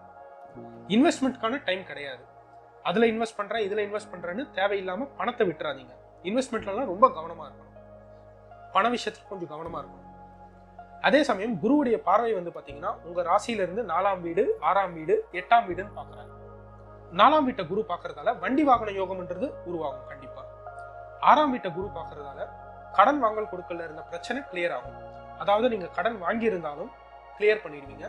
இன்வெஸ்ட்மெண்ட்கான டைம் கிடையாது. அதுல இன்வெஸ்ட் பண்றேன், இதுல இன்வெஸ்ட் பண்றேன்னு தேவையில்லாம பணத்தை விட்டுறாதீங்க. இன்வெஸ்ட்மெண்ட்லாம் ரொம்ப கவனமா இருக்கணும். பண விஷயத்துல கொஞ்சம் கவனமா இருக்கணும். அதே சமயம் குருவுடைய பார்வை வந்து பாத்தீங்கன்னா உங்க ராசியில இருந்து 4ஆம் வீடு, 6ஆம் வீடு, 8ஆம் வீடுன்னு பாக்குறாங்க. 4ஆம் வீட்டை குரு பாக்குறதால வண்டி வாகன யோகம்ன்றது உருவாகும் கண்டிப்பா. 6ஆம் வீட்டை குரு பாக்குறதால கடன் வாங்கல் கொடுக்கல இருந்த பிரச்சனை கிளியர் ஆகும். அதாவது நீங்க கடன் வாங்கி இருந்தாலும் கிளியர் பண்ணிடுவீங்க.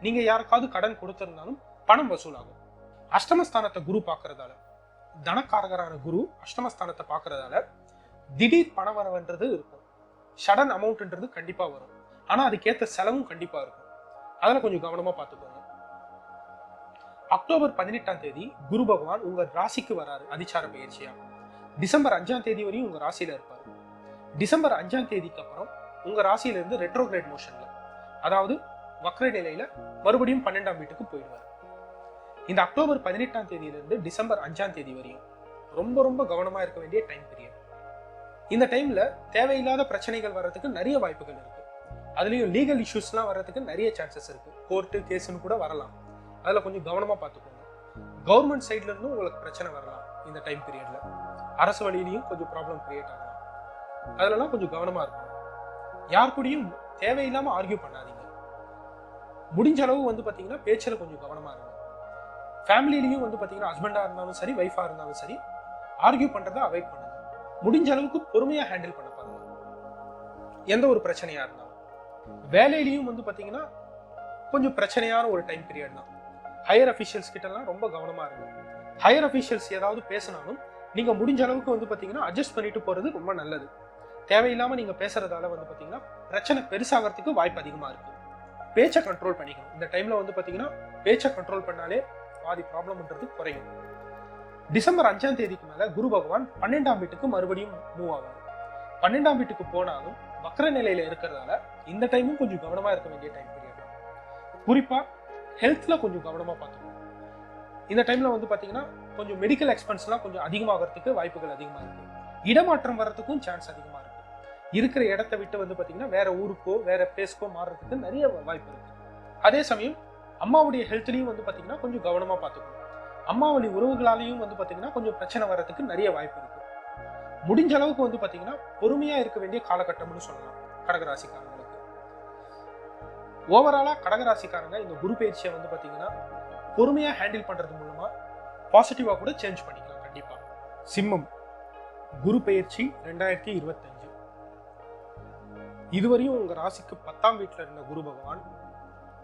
நீங்க யாருக்காவது கடன் கொடுத்திருந்தாலும் பணம் வசூலாகும். அஷ்டமஸ்தானத்தை குரு பாக்குறதால, தனக்காரகரான குரு அஷ்டமஸ்தானத்தை பாக்குறதால திடீர் பண வரவுன்றது இருக்கும். சடன் அமௌண்ட்ன்றது கண்டிப்பா வரும். ஆனா அதுக்கேற்ற செலவும் கண்டிப்பா இருக்கும். அதுல கொஞ்சம் கவனமா பார்த்துக்கோங்க. அக்டோபர் 18ஆம் தேதி குரு பகவான் உங்க ராசிக்கு வராரு அதிசார பயிற்சியா. டிசம்பர் 5ஆம் தேதி வரையும் உங்க ராசியில இருப்பாரு. டிசம்பர் 5ஆம் தேதிக்கு அப்புறம் உங்க ராசியில இருந்து ரெட்ரோகிரேட் மோஷன்ல, அதாவது வக்ர நிலையில மறுபடியும் 12ஆம் வீட்டுக்கு போயிடுவார். இந்த அக்டோபர் 18ஆம் தேதியிலிருந்து டிசம்பர் 5ஆம் தேதி வரையும் ரொம்ப ரொம்ப கவனமா இருக்க வேண்டிய டைம் பீரியட். இந்த டைம்ல தேவையில்லாத பிரச்சனைகள் வர்றதுக்கு நிறைய வாய்ப்புகள் இருக்கு. அதுலயும் லீகல் இஷ்யூஸ்லாம் வர்றதுக்கு நிறைய சான்சஸ் இருக்கு. கோர்ட்டு கேஸ்ன்னு கூட வரலாம். அதுல கொஞ்சம் கவனமா பார்த்துக்கோங்க. கவர்மெண்ட் சைட்ல இருந்தும் உங்களுக்கு பிரச்சனை வரலாம். இந்த டைம் பீரியட்ல அரசு வழியிலையும் கொஞ்சம் ப்ராப்ளம் கிரியேட் ஆகலாம். அதெல்லாம் கொஞ்சம் கவனமா இருக்கும். யார் கூடயும் தேவையில்லாம ஆர்கியூ பண்ணாதீங்க. முடிஞ்ச அளவு வந்து பாத்தீங்கன்னா பேச்சுல கொஞ்சம் கவனமா இருங்க. ஃபேமிலிலையும் வந்து பாத்தீங்கன்னா ஹஸ்பண்டா இருந்தாலும் சரி, ஒய்ஃபா இருந்தாலும் சரி, ஆர்கியூ பண்றதை அவாய்ட் பண்ணுங்க. முடிஞ்ச அளவுக்கு பொறுமையா ஹேண்டில் பண்ண பாருங்க எந்த ஒரு பிரச்சனையா இருந்தாலும். வேலையிலையும் வந்து பாத்தீங்கன்னா கொஞ்சம் பிரச்சனையான ஒரு டைம் பீரியட் தான். ஹையர் அபிஷியல்ஸ் கிட்ட எல்லாம் ரொம்ப கவனமா இருங்க. ஹையர் அபிஷியல்ஸ் ஏதாவது பேசினாலும் நீங்க முடிஞ்ச அளவுக்கு வந்து பாத்தீங்கன்னா அட்ஜஸ்ட் பண்ணிட்டு போறது ரொம்ப நல்லது. தேவையில்லாம நீங்க பேசுறதால வந்து பாத்தீங்கன்னா பிரச்சனை பெருசாகிறதுக்கு வாய்ப்பு அதிகமா இருக்கு. பேச்சை கண்ட்ரோல் பண்ணிக்கணும். இந்த டைம்ல வந்து பாத்தீங்கன்னா பேச்சை கண்ட்ரோல் பண்ணாலே பாதி ப்ராப்ளம்ன்றது குறையும். டிசம்பர் 5ஆம் தேதிக்கு மேல குரு பகவான் 12ஆம் வீட்டுக்கு மறுபடியும் மூவ் ஆவார். 12ஆம் வீட்டுக்கு போனாலும் வக்ர நிலையில இருக்கிறதால இந்த டைமும் கொஞ்சம் கவனமா இருக்க வேண்டிய டைம் பீரியட். குறிப்பா ஹெல்த்ல கொஞ்சம் கவனமா பார்த்துக்கணும். இந்த டைம்ல வந்து பாத்தீங்கன்னா கொஞ்சம் மெடிக்கல் எக்ஸ்பென்ஸ்லாம் கொஞ்சம் அதிகமாகிறதுக்கு வாய்ப்புகள் அதிகமா இருக்கு. இடமாற்றம் வர்றதுக்கும் சான்ஸ் அதிகமா இருக்கு. இருக்கிற இடத்தை விட்டு வந்து பாத்தீங்கன்னா வேற ஊருக்கோ வேற பிளேஸ்க்கோ மாறுறதுக்கு நிறைய வாய்ப்பு இருக்கு. அதே சமயம் அம்மாவுடைய ஹெல்த்லயும் வந்து பாத்தீங்கன்னா கொஞ்சம் கவனமா பார்த்துக்கணும். அம்மாவளி உறவுகளாலையும் வந்து பாத்தீங்கன்னா கொஞ்சம் பிரச்சனை வர்றதுக்கு நிறைய வாய்ப்பு இருக்கு. முடிஞ்ச அளவுக்கு வந்து பாத்தீங்கன்னா பொறுமையா இருக்க வேண்டிய காலகட்டம்னு சொல்லலாம் கடகராசிக்காரங்களுக்கு. ஓவராலா கடகராசிக்காரங்க இந்த குரு பயிற்சியை வந்து பாத்தீங்கன்னா பொறுமையா ஹேண்டில் பண்றது மூலமா பாசிட்டிவா கூட சேஞ்ச் பண்ணிக்கலாம் கண்டிப்பா. சிம்மம் குரு பயிற்சி 2025. இதுவரையும் உங்க ராசிக்கு 10ஆம் வீட்டுல இருந்த குரு பகவான்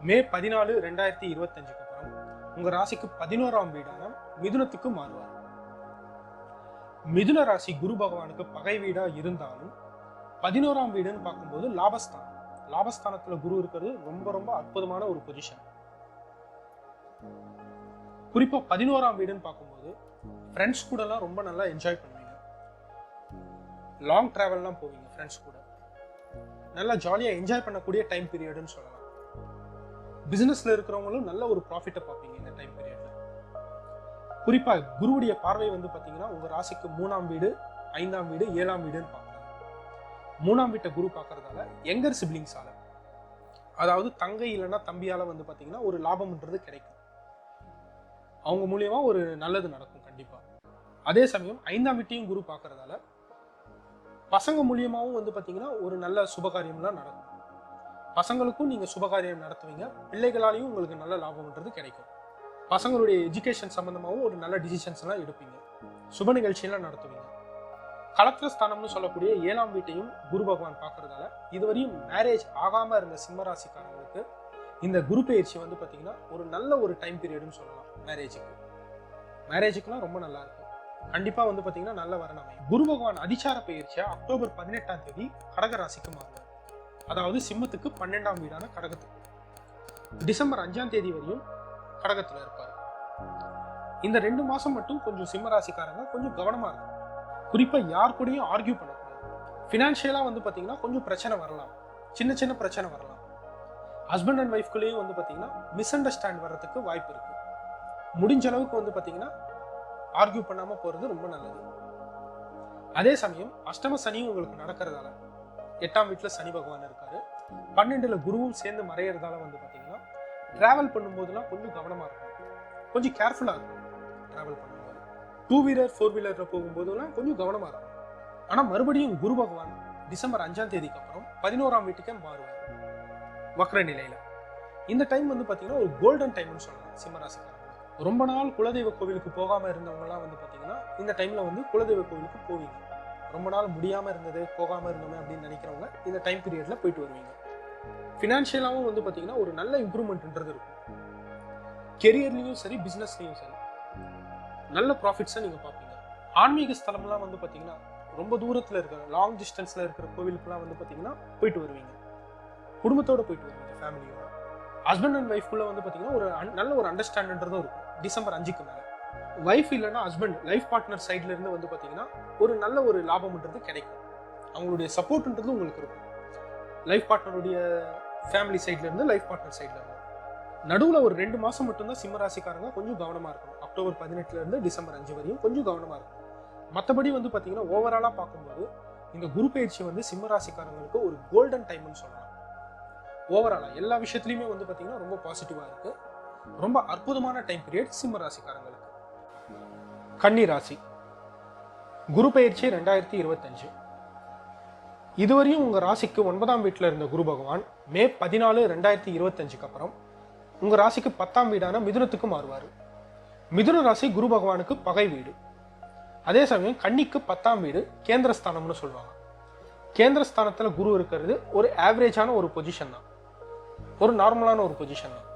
மே 14, 2025க்கு அப்புறம் உங்க ராசிக்கு 11ஆம் வீடான மிதுனத்துக்கு மாறுவார். மிதுன ராசி குரு பகவானுக்கு பகை வீடா இருந்தாலும் 11ஆம் வீடுன்னு பார்க்கும்போது லாபஸ்தானம். லாபஸ்தானத்துல குரு இருக்கிறது ரொம்ப ரொம்ப அற்புதமான ஒரு பொசிஷன். குறிப்பா 11ஆம் வீடுன்னு பார்க்கும்போது ஃப்ரெண்ட்ஸ் கூட எல்லாம் ரொம்ப நல்லா என்ஜாய் பண்ணுவீங்க. லாங் டிராவல்லாம் போவீங்க ஃப்ரெண்ட்ஸ் கூட. நல்லா ஜாலியா என்ஜாய் பண்ணக்கூடிய டைம் பீரியட்னு சொல்லலாம். பிசினஸ்ல இருக்கிறவங்களும் நல்ல ஒரு ப்ராஃபிட்டை பார்ப்பீங்க இந்த டைம் பீரியட்ல. குறிப்பா குருவுடைய பார்வை வந்து பாத்தீங்கன்னா உங்க ராசிக்கு 3ஆம் வீடு, 5ஆம் வீடு, 7ஆம் வீடுன்னு பார்க்கலாம். 3ஆம் வீட்டை குரு பார்க்கறதால யங்கர் சிப்ளிங்ஸால, அதாவது தங்கை இல்லைன்னா தம்பியால வந்து பாத்தீங்கன்னா ஒரு லாபம்ன்றது கிடைக்கும். அவங்க மூலியமா ஒரு நல்லது நடக்கும் கண்டிப்பா. அதே சமயம் 5ஆம் வீட்டையும் குரு பார்க்கறதால பசங்க மூலியமாவும் வந்து பாத்தீங்கன்னா ஒரு நல்ல சுபகாரியம்லாம் நடக்கும். பசங்களுக்கும் நீங்க சுபகாரியம் நடத்துவீங்க. பிள்ளைகளாலையும் உங்களுக்கு நல்ல லாபம்ன்றது கிடைக்கும். பசங்களுடைய எஜுகேஷன் சம்பந்தமாகவும் ஒரு நல்ல டிசிஷன்ஸ் எல்லாம் எடுப்பீங்க. சுப நிகழ்ச்சியெல்லாம் நடத்துவீங்க. களத்திர ஸ்தானம்னு சொல்லக்கூடிய 7ஆம் வீட்டையும் குரு பகவான் பார்க்கறதால இதுவரையும் மேரேஜ் ஆகாம இருந்த சிம்மராசிக்காரங்களுக்கு இந்த குரு பயிற்சி வந்து பாத்தீங்கன்னா ஒரு நல்ல ஒரு டைம் பீரியட்னு சொல்லலாம். மேரேஜுக்குலாம் ரொம்ப நல்லா இருக்கும். கண்டிப்பா வந்து பாத்தீங்கன்னா நல்ல வரன் அமையும். குரு பகவான் அதிசார பயிற்சியா அக்டோபர் 18ஆம் தேதி கடக ராசிக்கு மாறுவார். அதாவது சிம்மத்துக்கு 12ஆம் வீடான கடகத்துக்கு. டிசம்பர் 5ஆம் தேதி வரையும் கடகத்துல இருப்பாரு. இந்த 2 மாசம் மட்டும் கொஞ்சம் சிம்ம ராசிக்காரங்க கொஞ்சம் கவனமா இருக்கும். குறிப்பா யார் கூடயும் ஆர்கியூ பண்ண ஃபினான்ஷியலாக வந்து பார்த்தீங்கன்னா கொஞ்சம் பிரச்சனை வரலாம், சின்ன சின்ன பிரச்சனை வரலாம். ஹஸ்பண்ட் அண்ட் ஒய்ஃப்குள்ளேயும் வந்து பார்த்தீங்கன்னா மிஸ் அண்டர்ஸ்டாண்ட் வர்றதுக்கு வாய்ப்பு இருக்கு. முடிஞ்ச அளவுக்கு வந்து பார்த்தீங்கன்னா ஆர்கியூ பண்ணாமல் போகிறது ரொம்ப நல்லது. அதே சமயம் அஷ்டம சனியும் உங்களுக்கு நடக்கிறதால 8ஆம் வீட்டில் சனி பகவான் இருக்காரு, 12ல் குருவும் சேர்ந்து மறையிறதால வந்து பார்த்தீங்கன்னா டிராவல் பண்ணும்போதெல்லாம் கொஞ்சம் கவனமாக இருக்கும், கொஞ்சம் கேர்ஃபுல்லாக இருக்கும். டிராவல் பண்ணும்போது 2 வீலர் 4 வீலரில் போகும்போதெல்லாம் கொஞ்சம் கவனமாக இருக்கும். ஆனால் மறுபடியும் குரு பகவான் டிசம்பர் 5ஆம் தேதிக்கு அப்புறம் 11ஆம் வீட்டுக்கே மாறுவார் வக்ர நிலையில. இந்த டைம் வந்து பார்த்தீங்கன்னா ஒரு கோல்டன் டைம்னு சொல்லலாம் சிம்மராசிக்காரங்க. ரொம்ப நாள் குலதெய்வ கோவிலுக்கு போகாமல் இருந்தவங்கலாம் வந்து பார்த்தீங்கன்னா இந்த டைமில் வந்து குலதெய்வ கோவிலுக்கு போவீங்க. ரொம்ப நாள் முடியாமல் இருந்தது, போகாமல் இருந்தோமே அப்படின்னு நினைக்கிறவங்க இந்த டைம் பீரியட்ல போயிட்டு வருவீங்க. ஃபினான்ஷியலாகவும் வந்து பார்த்தீங்கன்னா ஒரு நல்ல இம்ப்ரூவ்மெண்ட்ன்றது இருக்கும். கெரியர்லையும் சரி, பிஸ்னஸ்லையும் சரி நல்ல ப்ராஃபிட்ஸை நீங்கள் பார்ப்பீங்க. ஆன்மீக ஸ்தலம்லாம் வந்து பார்த்தீங்கன்னா ரொம்ப தூரத்தில் இருக்கிற லாங் டிஸ்டன்ஸில் இருக்கிற கோவிலுக்குலாம் வந்து பார்த்தீங்கன்னா போயிட்டு வருவீங்க. குடும்பத்தோடு போயிட்டு வருவீங்க, ஃபேமிலியோட. ஹஸ்பண்ட் அண்ட் ஒய்ஃப்குள்ள வந்து பார்த்தீங்கன்னா ஒரு நல்ல ஒரு அண்டர்ஸ்டாண்டன்றதும் இருக்கும் டிசம்பர் 5க்கு மேலே. ஒய்ஃப் இல்லைன்னா ஹஸ்பண்ட், லைஃப் பார்ட்னர் சைட்ல இருந்து வந்து பார்த்தீங்கன்னா ஒரு நல்ல ஒரு லாபம்ன்றது கிடைக்கும். அவங்களுடைய சப்போர்ட்ன்றது உங்களுக்கு இருக்கும். லைஃப் பார்ட்னருடைய ஃபேமிலி சைட்ல இருந்து, லைஃப் பார்ட்னர் சைட்ல இருந்து. நடுவில் ஒரு 2 மாசம் மட்டும்தான் சிம்மராசிக்காரங்க கொஞ்சம் கவனமா இருக்கணும். அக்டோபர் 18 இருந்து டிசம்பர் 5 வரையும் கொஞ்சம் கவனமா இருக்கும். மற்றபடி வந்து பார்த்தீங்கன்னா ஓவராலாக பார்க்கும்போது இந்த குரு பயிற்சி வந்து சிம்மராசிக்காரங்களுக்கு ஒரு கோல்டன் டைம்னு சொல்லலாம். ஓவராலாக எல்லா விஷயத்துலையுமே வந்து பார்த்தீங்கன்னா ரொம்ப பாசிட்டிவாக இருக்கு. ரொம்ப அற்புதமான டைம் பீரியட் சிம்மராசிக்காரங்களுக்கு. கன்னி ராசி குரு பயிற்சி 2025. இதுவரையும் உங்க ராசிக்கு 9ஆம் வீட்டில் இருந்த குரு பகவான் மே 14, 2025க்கு அப்புறம் உங்க ராசிக்கு 10ஆம் வீடான மிதுனத்துக்கு மாறுவார். மிதுன ராசி குரு பகவானுக்கு பகை வீடு. அதே சமயம் கன்னிக்கு 10ஆம் வீடு கேந்திரஸ்தானம்னு சொல்லுவாங்க. கேந்திரஸ்தானத்தில் குரு இருக்கிறது ஒரு ஆவரேஜான ஒரு பொசிஷன் தான், ஒரு நார்மலான ஒரு பொசிஷன் தான்.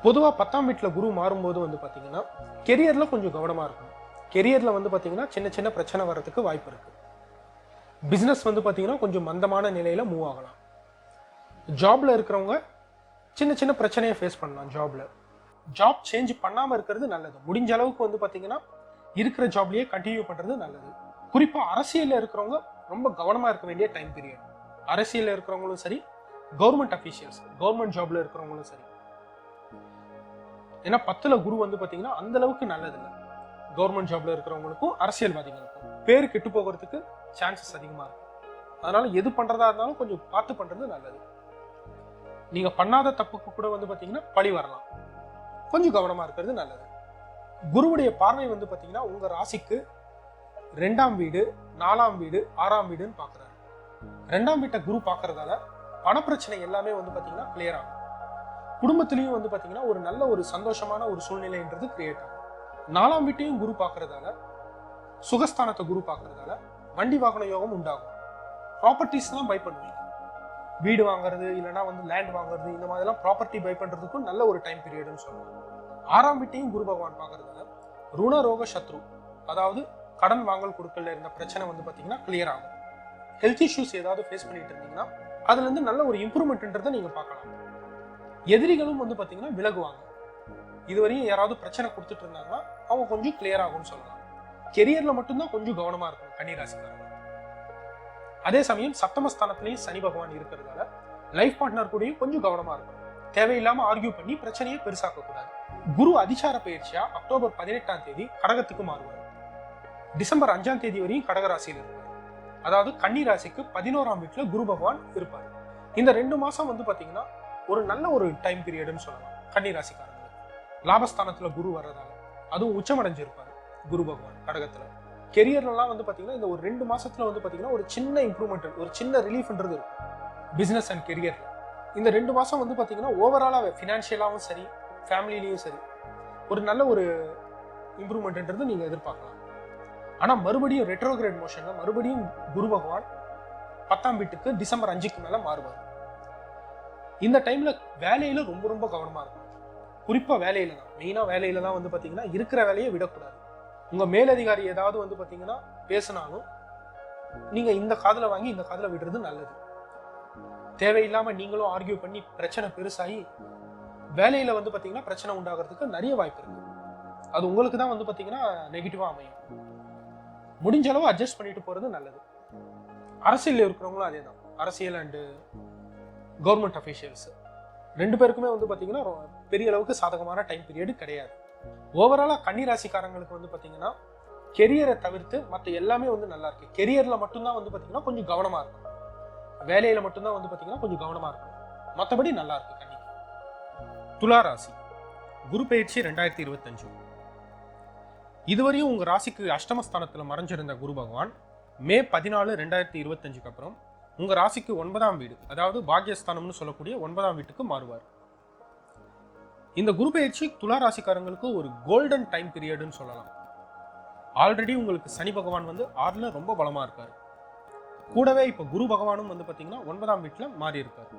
பொதுவாக 10ஆம் வீட்டில் குரு மாறும்போது வந்து பார்த்தீங்கன்னா கெரியர்ல கொஞ்சம் கவனமா இருக்கும். கெரியர்ல வந்து பார்த்தீங்கன்னா சின்ன சின்ன பிரச்சனை வர்றதுக்கு வாய்ப்பு இருக்கு. பிஸ்னஸ் வந்து பார்த்தீங்கன்னா கொஞ்சம் மந்தமான நிலையில மூவ் ஆகலாம். ஜாப்ல இருக்கிறவங்க சின்ன சின்ன பிரச்சனையை ஃபேஸ் பண்ணலாம். ஜாப் சேஞ்ச் பண்ணாமல் இருக்கிறது நல்லது. முடிஞ்ச அளவுக்கு வந்து பார்த்தீங்கன்னா இருக்கிற ஜாப்லயே கண்டினியூ பண்றது நல்லது. குறிப்பாக அரசியலில் இருக்கிறவங்க ரொம்ப கவனமாக இருக்க வேண்டிய டைம் பீரியட். அரசியலில் இருக்கிறவங்களும் சரி, கவர்மெண்ட் அஃபீஷியல்ஸ், கவர்மெண்ட் ஜாப்ல இருக்கிறவங்களும் சரி. ஏன்னா 10ல் குரு வந்து பார்த்தீங்கன்னா அந்த அளவுக்கு நல்லது இல்லை. கவர்மெண்ட் ஜாப்ல இருக்கிறவங்களுக்கும் அரசியல்வாதிகளுக்கும் பேரு கெட்டு போகிறதுக்கு சான்சஸ் அதிகமாக இருக்கும். அதனால எது பண்றதா இருந்தாலும் கொஞ்சம் பார்த்து பண்றது நல்லது. நீங்க பண்ணாத தப்புக்கு கூட வந்து பார்த்தீங்கன்னா பழி வரலாம். கொஞ்சம் கவனமா இருக்கிறது நல்லது. குருவுடைய பார்வை வந்து பார்த்தீங்கன்னா உங்க ராசிக்கு 2ஆம் வீடு, 4ஆம் வீடு, 6ஆம் வீடுன்னு பார்க்குறாரு. 2ஆம் வீட்டை குரு பார்க்கறதால பணப்பிரச்சனை எல்லாமே வந்து பார்த்தீங்கன்னா கிளியர் ஆகும். குடும்பத்திலையும் வந்து பார்த்தீங்கன்னா ஒரு நல்ல ஒரு சந்தோஷமான ஒரு சூழ்நிலைன்றது கிரியேட் ஆகும். 4ஆம் வீட்டையும் குரு பார்க்கறதால, சுகஸ்தானத்தை குரு பார்க்கறதால வண்டி வாகன யோகம் உண்டாகும். ப்ராப்பர்ட்டிஸ்லாம் பை பண்ணுவீங்க. வீடு வாங்குறது, இல்லைன்னா வந்து லேண்ட் வாங்குறது, இந்த மாதிரிலாம் ப்ராப்பர்ட்டி பை பண்றதுக்கும் நல்ல ஒரு டைம் பீரியட்னு சொல்லலாம். 6ஆம் வீட்டையும் குரு பகவான் பார்க்கறதால ருண ரோக சத்ரு, அதாவது கடன் வாங்கல் கொடுக்கல இருந்த பிரச்சனை வந்து பார்த்தீங்கன்னா கிளியர் ஆகும். ஹெல்த் இஷ்யூஸ் ஏதாவது ஃபேஸ் பண்ணிட்டு இருந்தீங்கன்னா அதுல இருந்து நல்ல ஒரு இம்ப்ரூவ்மெண்ட்ன்றதை நீங்க பார்க்கலாம். எதிரிகளும் வந்து பார்த்தீங்கன்னா விலகுவாங்க. இதுவரையும் யாராவது பிரச்சனை கொடுத்துட்டு இருந்தாங்கன்னா அவங்க கொஞ்சம் கிளியர் ஆகும்னு சொல்லலாம். கெரியர்ல மட்டும்தான் கொஞ்சம் கவனமா இருக்கும் கன்னிராசிக்காரங்க. அதே சமயம் சப்தமஸ்தானத்திலையும் சனி பகவான் இருக்கிறதால லைஃப் பார்ட்னர் கூடயும் கொஞ்சம் கவனமா இருக்கும். தேவையில்லாம ஆர்கியூ பண்ணி பிரச்சனையை பெருசாக்க கூடாது. குரு அதிசார பயிற்சியா அக்டோபர் 18ஆம் தேதி கடகத்துக்கு மாறுவார். டிசம்பர் 5ஆம் தேதி வரையும் கடகராசியில் இருப்பார். அதாவது கன்னி ராசிக்கு 11ஆம் வீட்டுல குரு பகவான் இருப்பார். இந்த 2 மாசம் வந்து பாத்தீங்கன்னா ஒரு நல்ல ஒரு டைம் பீரியட்னு சொல்லலாம் கன்னி ராசிக்காரங்க. லாபஸ்தானத்துல குரு வர்றதால அதுவும் உச்சமடைஞ்சிருப்பாரு குரு பகவான் கடகத்துல. கெரியர்லாம் வந்து பாத்தீங்கன்னா இந்த ஒரு 2 மாசத்துல வந்து பாத்தீங்கன்னா ஒரு சின்ன இம்ப்ரூவ்மெண்ட், ஒரு சின்ன ரிலீஃப்ன்றது இருக்கும் பிசினஸ் அண்ட் கெரியர்ல. இந்த 2 மாசம் வந்து பாத்தீங்கன்னா ஓவராலாவே ஃபினான்ஷியலாவும் சரி, ஃபேமிலிலையும் சரி ஒரு நல்ல ஒரு இம்ப்ரூவ்மெண்ட்ன்றது நீங்க எதிர்பார்க்கலாம். ஆனா மறுபடியும் ரெட்ரோகிரேட் மோஷன்ல மறுபடியும் குரு பகவான் 10ஆம் வீட்டுக்கு டிசம்பர் 5க்கு மேல மாறுவார். இந்த டைம்ல வேலையில ரொம்ப ரொம்ப கவனமா இருக்கும். குறிப்பா வேலையில தான், மெயினா வேலையில தான் வந்து பாத்தீங்கன்னா இருக்கிற வேலையை விடக்கூடாது. உங்க மேலதிகாரி ஏதாவது வந்து பாத்தீங்கன்னா பேசினாலும் நீங்க இந்த காதுல வாங்கி இந்த காதுல விடுறது நல்லது. தேவையில்லாம நீங்களும் ஆர்கியூ பண்ணி பிரச்சனை பெருசாகி வேலையில வந்து பாத்தீங்கன்னா பிரச்சனை உண்டாகிறதுக்கு நிறைய வாய்ப்பு இருக்கு. அது உங்களுக்கு தான் வந்து பாத்தீங்கன்னா நெகட்டிவா அமையும். முடிஞ்ச அளவு அட்ஜஸ்ட் பண்ணிட்டு போறது நல்லது. அரசியல் இருக்கிறவங்களும் அதே தான். அரசியல் அண்டு கவர்மெண்ட் அஃபீஷியல்ஸ் ரெண்டு பேருக்குமே வந்து பார்த்தீங்கன்னா பெரிய அளவுக்கு சாதகமான டைம் பீரியட் கிடையாது. ஓவராலாக கன்னி ராசிக்காரங்களுக்கு வந்து பார்த்தீங்கன்னா கெரியரை தவிர்த்து மற்ற எல்லாமே வந்து நல்லா இருக்கு. கெரியர்ல மட்டும்தான் வந்து பார்த்தீங்கன்னா கொஞ்சம் கவனமா இருக்கும். வேலையில மட்டும்தான் வந்து பார்த்தீங்கன்னா கொஞ்சம் கவனமா இருக்கும். மற்றபடி நல்லா இருக்கு கன்னி. துலா ராசி குரு பயிற்சி 2025. இதுவரையும் உங்க ராசிக்கு அஷ்டமஸ்தானத்துல மறைஞ்சிருந்த குரு பகவான் மே 14, 2025 அப்புறம் உங்க ராசிக்கு 9ஆம் வீடு, அதாவது பாக்யஸ்தானம்னு சொல்லக்கூடிய 9ஆம் வீட்டுக்கு மாறுவார். இந்த குரு பயிற்சி துலா ராசிக்காரங்களுக்கு ஒரு கோல்டன் டைம் பீரியட்னு சொல்லலாம். ஆல்ரெடி உங்களுக்கு சனி பகவான் வந்து 6ல ரொம்ப பலமா இருக்காரு. கூடவே இப்ப குரு பகவானும் வந்து பாத்தீங்கன்னா 9ஆம் வீட்டுல மாறி இருக்காரு.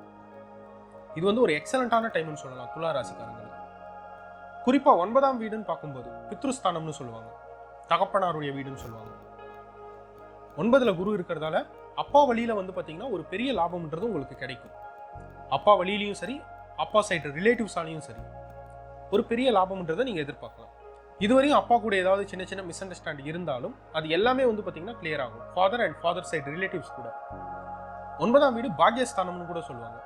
இது வந்து ஒரு எக்ஸலண்டான டைம்னு சொல்லலாம் துலா ராசிக்காரங்களுக்கு. குறிப்பா 9ஆம் வீடுன்னு பார்க்கும்போது பித்ருஸ்தானம்னு சொல்லுவாங்க, தகப்பனாருடைய வீடுன்னு சொல்லுவாங்க. 9ல குரு இருக்கிறதால அப்பா வழியில வந்து பாத்தீங்கன்னா ஒரு பெரிய லாபம்ன்றது உங்களுக்கு கிடைக்கும். அப்பா வழியிலையும் சரி, அப்பா சைடு ரிலேட்டிவ்ஸாலையும் சரி ஒரு பெரிய லாபம்ன்றதை நீங்க எதிர்பார்க்கலாம். இதுவரையும் அப்பா கூட ஏதாவது சின்ன சின்ன மிஸ் அண்டர்ஸ்டாண்ட் இருந்தாலும் அது எல்லாமே வந்து பாத்தீங்கன்னா கிளியர் ஆகும். Father and father side relatives கூட. 9ஆம் வீடு பாக்யஸ்தானம்னு கூட சொல்லுவாங்க.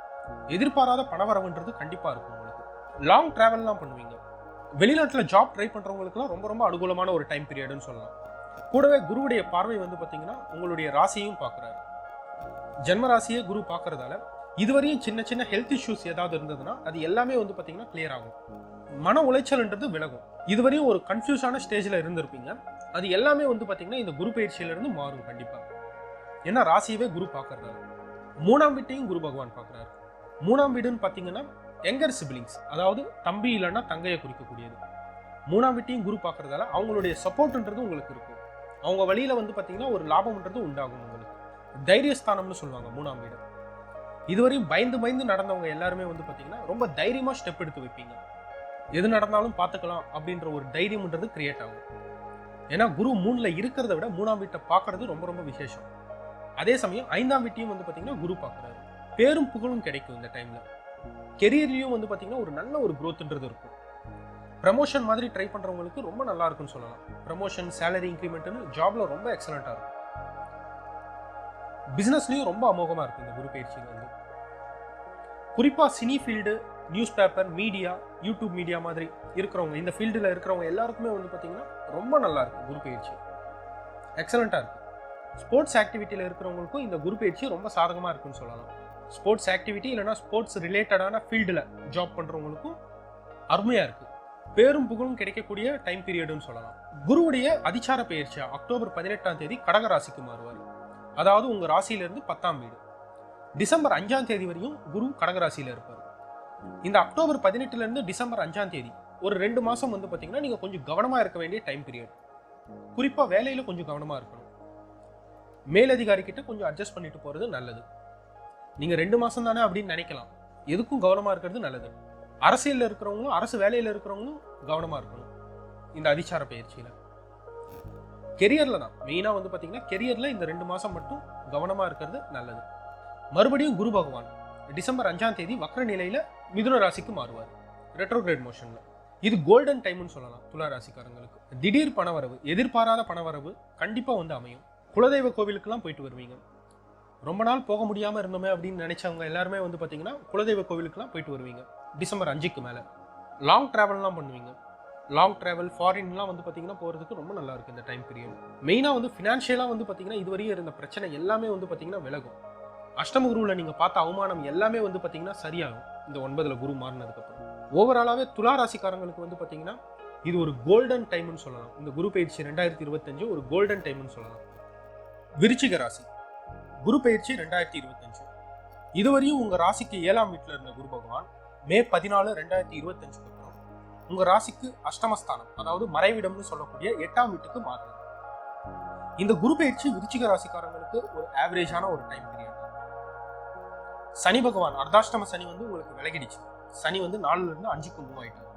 எதிர்பாராத பணவரவுன்றது கண்டிப்பா இருக்கும் உங்களுக்கு. லாங் டிராவல்லாம் பண்ணுவீங்க. வெளிநாட்டுல ஜாப் ட்ரை பண்றவங்களுக்குலாம் ரொம்ப ரொம்ப அனுகூலமான ஒரு டைம் பீரியட்னு சொல்லலாம். கூடவே குருவுடைய பார்வை வந்து பாத்தீங்கன்னா உங்களுடைய ராசியையும் பார்க்கறாரு. ஜென்ம ராசியே குரு பார்க்கறதால இதுவரையும் சின்ன சின்ன ஹெல்த் இஷ்யூஸ் ஏதாவது இருந்ததுன்னா அது எல்லாமே வந்து பாத்தீங்கன்னா கிளியர் ஆகும். மன உளைச்சல்ன்றது விலகும். இதுவரையும் ஒரு கன்ஃபியூஸான ஸ்டேஜ்ல இருந்திருப்பீங்க. அது எல்லாமே வந்து பாத்தீங்கன்னா இந்த குரு பயிற்சியில இருந்து மாறும் கண்டிப்பா. ஏன்னா ராசியவே குரு பார்க்கறாரு. 3ஆம் வீட்டையும் குரு பகவான் பார்க்கறாரு. 3ஆம் வீடுன்னு பாத்தீங்கன்னா யங்கர் சிப்லிங்ஸ், அதாவது தம்பி இல்லைன்னா தங்கையை குறிக்கக்கூடியது. 3ஆம் வீட்டையும் குரு பார்க்கறதால அவங்களுடைய சப்போர்ட்ன்றது உங்களுக்கு இருக்கும். அவங்க வழியில வந்து பாத்தீங்கன்னா ஒரு லாபம்ன்றது உண்டாகும் உங்களுக்கு. தைரியஸ்தானம்னு சொல்லுவாங்க 3ஆம் வீடு. இதுவரையும் பயந்து பயந்து நடந்தவங்க எல்லாருமே வந்து பாத்தீங்கன்னா ரொம்ப தைரியமா ஸ்டெப் எடுத்து வைப்பீங்க. எது நடந்தாலும் பார்த்துக்கலாம் அப்படின்ற ஒரு தைரியம்ன்றது கிரியேட் ஆகும். ஏன்னா குரு 3ல இருக்கிறத விட 3ஆம் வீட்டை பார்க்கறது ரொம்ப ரொம்ப விசேஷம். அதே சமயம் 5ஆம் வீட்டையும் வந்து பாத்தீங்கன்னா குரு பார்க்கறாரு. பேரும் புகழும் கிடைக்கும் இந்த டைம்ல. கெரியர்லயும் வந்து பாத்தீங்கன்னா ஒரு நல்ல ஒரு growthன்றது இருக்கும். ப்ரமோஷன் மாதிரி ட்ரை பண்றவங்களுக்கு ரொம்ப நல்லா இருக்குன்னு சொல்லலாம். ப்ரமோஷன், சேலரி இன்க்ரிமெண்ட்னு ஜாப்ல ரொம்ப எக்ஸலண்டா இருக்கும். பிசினஸ்லயும் ரொம்ப அமோகமா இருக்கும் இந்த குரு பயிற்சியில வந்து. குறிப்பா cine field, newspaper, media, YouTube media மாதிரி இருக்கிறவங்க, இந்த ஃபீல்டுல இருக்கிறவங்க எல்லாருக்குமே வந்து பாத்தீங்கன்னா ரொம்ப நல்லா இருக்கும் குரு பயிற்சி. எக்ஸலண்டா இருக்கு. ஸ்போர்ட்ஸ் ஆக்டிவிட்டியில இருக்கிறவங்களுக்கும் இந்த குரு பயிற்சி ரொம்ப சாதகமா இருக்குன்னு சொல்லலாம். ஸ்போர்ட்ஸ் ஆக்டிவிட்டி இல்லைன்னா ஸ்போர்ட்ஸ் ரிலேட்டடான ஃபீல்டுல ஜாப் பண்றவங்களுக்கும் அருமையா இருக்கு. பேரும் புகழும் கிடைக்கக்கூடிய டைம் பீரியட்னு சொல்லலாம். குருவுடைய அதிசார பயிற்சியா அக்டோபர் 18ஆம் தேதி கடக ராசிக்கு மாறுவார். அதாவது உங்க ராசியில இருந்து 10ஆம் வீடு. டிசம்பர் 5ஆம் தேதி வரையும் குரு கடக ராசியில இருப்பார். இந்த அக்டோபர் 18ல இருந்து டிசம்பர் 5ஆம் தேதி ஒரு 2 மாசம் வந்து பாத்தீங்கன்னா நீங்க கொஞ்சம் கவனமா இருக்க வேண்டிய டைம் பீரியட். குறிப்பா வேலையில கொஞ்சம் கவனமா இருக்கணும். மேலதிகாரி கிட்ட கொஞ்சம் அட்ஜஸ்ட் பண்ணிட்டு போறது நல்லது. நீங்க 2 மாசம் தானே அப்படின்னு நினைக்கலாம். எதுக்கும் கவனமா இருக்கிறது நல்லது. அரசியல்ல இருக்கிறவங்களும் அரசு வேலையில இருக்கிறவங்களும் கவனமா இருக்கணும் இந்த அதிசார பயிற்சியில. கெரியர்ல தான் மெயினா வந்து பாத்தீங்கன்னா கெரியர்ல இந்த 2 மாசம் மட்டும் கவனமா இருக்கிறது நல்லது. மறுபடியும் குரு பகவான் டிசம்பர் 5ஆம் தேதி வக்ர நிலையில மிதுன ராசிக்கு மாறுவார், ரெட்ரோகிரேட் மோஷன்ல. இது கோல்டன் டைம்னு சொல்லலாம் துலா ராசிக்காரங்களுக்கு. திடீர் பணவரவு, எதிர்பாராத பணவரவு கண்டிப்பா வந்து அமையும். குலதெய்வ கோவிலுக்கெல்லாம் போயிட்டு வருவீங்க. ரொம்ப நாள் போக முடியாம இருந்தோமே அப்படின்னு நினைச்சவங்க எல்லாருமே வந்து பாத்தீங்கன்னா குலதெய்வ கோவிலுக்கெல்லாம் போயிட்டு வருவீங்க. டிசம்பர் 5க்கு மேல லாங் டிராவல்லாம் பண்ணுவீங்க. லாங் டிராவல், ஃபாரின்லாம் வந்து பாத்தீங்கன்னா போறதுக்கு ரொம்ப நல்லா இருக்கு இந்த டைம் பீரியட். மெயினா வந்து ஃபினான்ஷியலா வந்து பாத்தீங்கன்னா இதுவரையும் இருந்த பிரச்சனை எல்லாமே வந்து பாத்தீங்கன்னா விலகும். அஷ்டம குருவுல நீங்க பார்த்த அவமானம் எல்லாமே வந்து பாத்தீங்கன்னா சரியாகும் இந்த 9ல குரு மாறினதுக்கு அப்புறம். ஓவராலாவே துலா ராசிக்காரங்களுக்கு வந்து பாத்தீங்கன்னா இது ஒரு கோல்டன் டைம்னு சொல்லலாம். இந்த குரு பயிற்சி 2025 ஒரு கோல்டன் டைம்னு சொல்லலாம். விருச்சிக ராசி குரு பயிற்சி 2025. இதுவரையும் உங்க ராசிக்கு 7ஆம் வீட்டுல இருந்த குரு பகவான் மே 14, 2025 அப்புறம் உங்க ராசிக்கு அஷ்டமஸ்தானம், அதாவது மறைவிடம்னு சொல்லக்கூடிய 8ஆம் வீட்டுக்கு மாறுது. இந்த குரு பயிற்சி விருச்சிக ராசிக்காரங்களுக்கு ஒரு ஆவரேஜான ஒரு டைம் பீரியட். சனி பகவான் அர்த்தாஷ்டம சனி வந்து உங்களுக்கு விலகிடுச்சு. சனி வந்து 4ல இருந்து 5க்கு மூவ் ஆயிட்டாரு.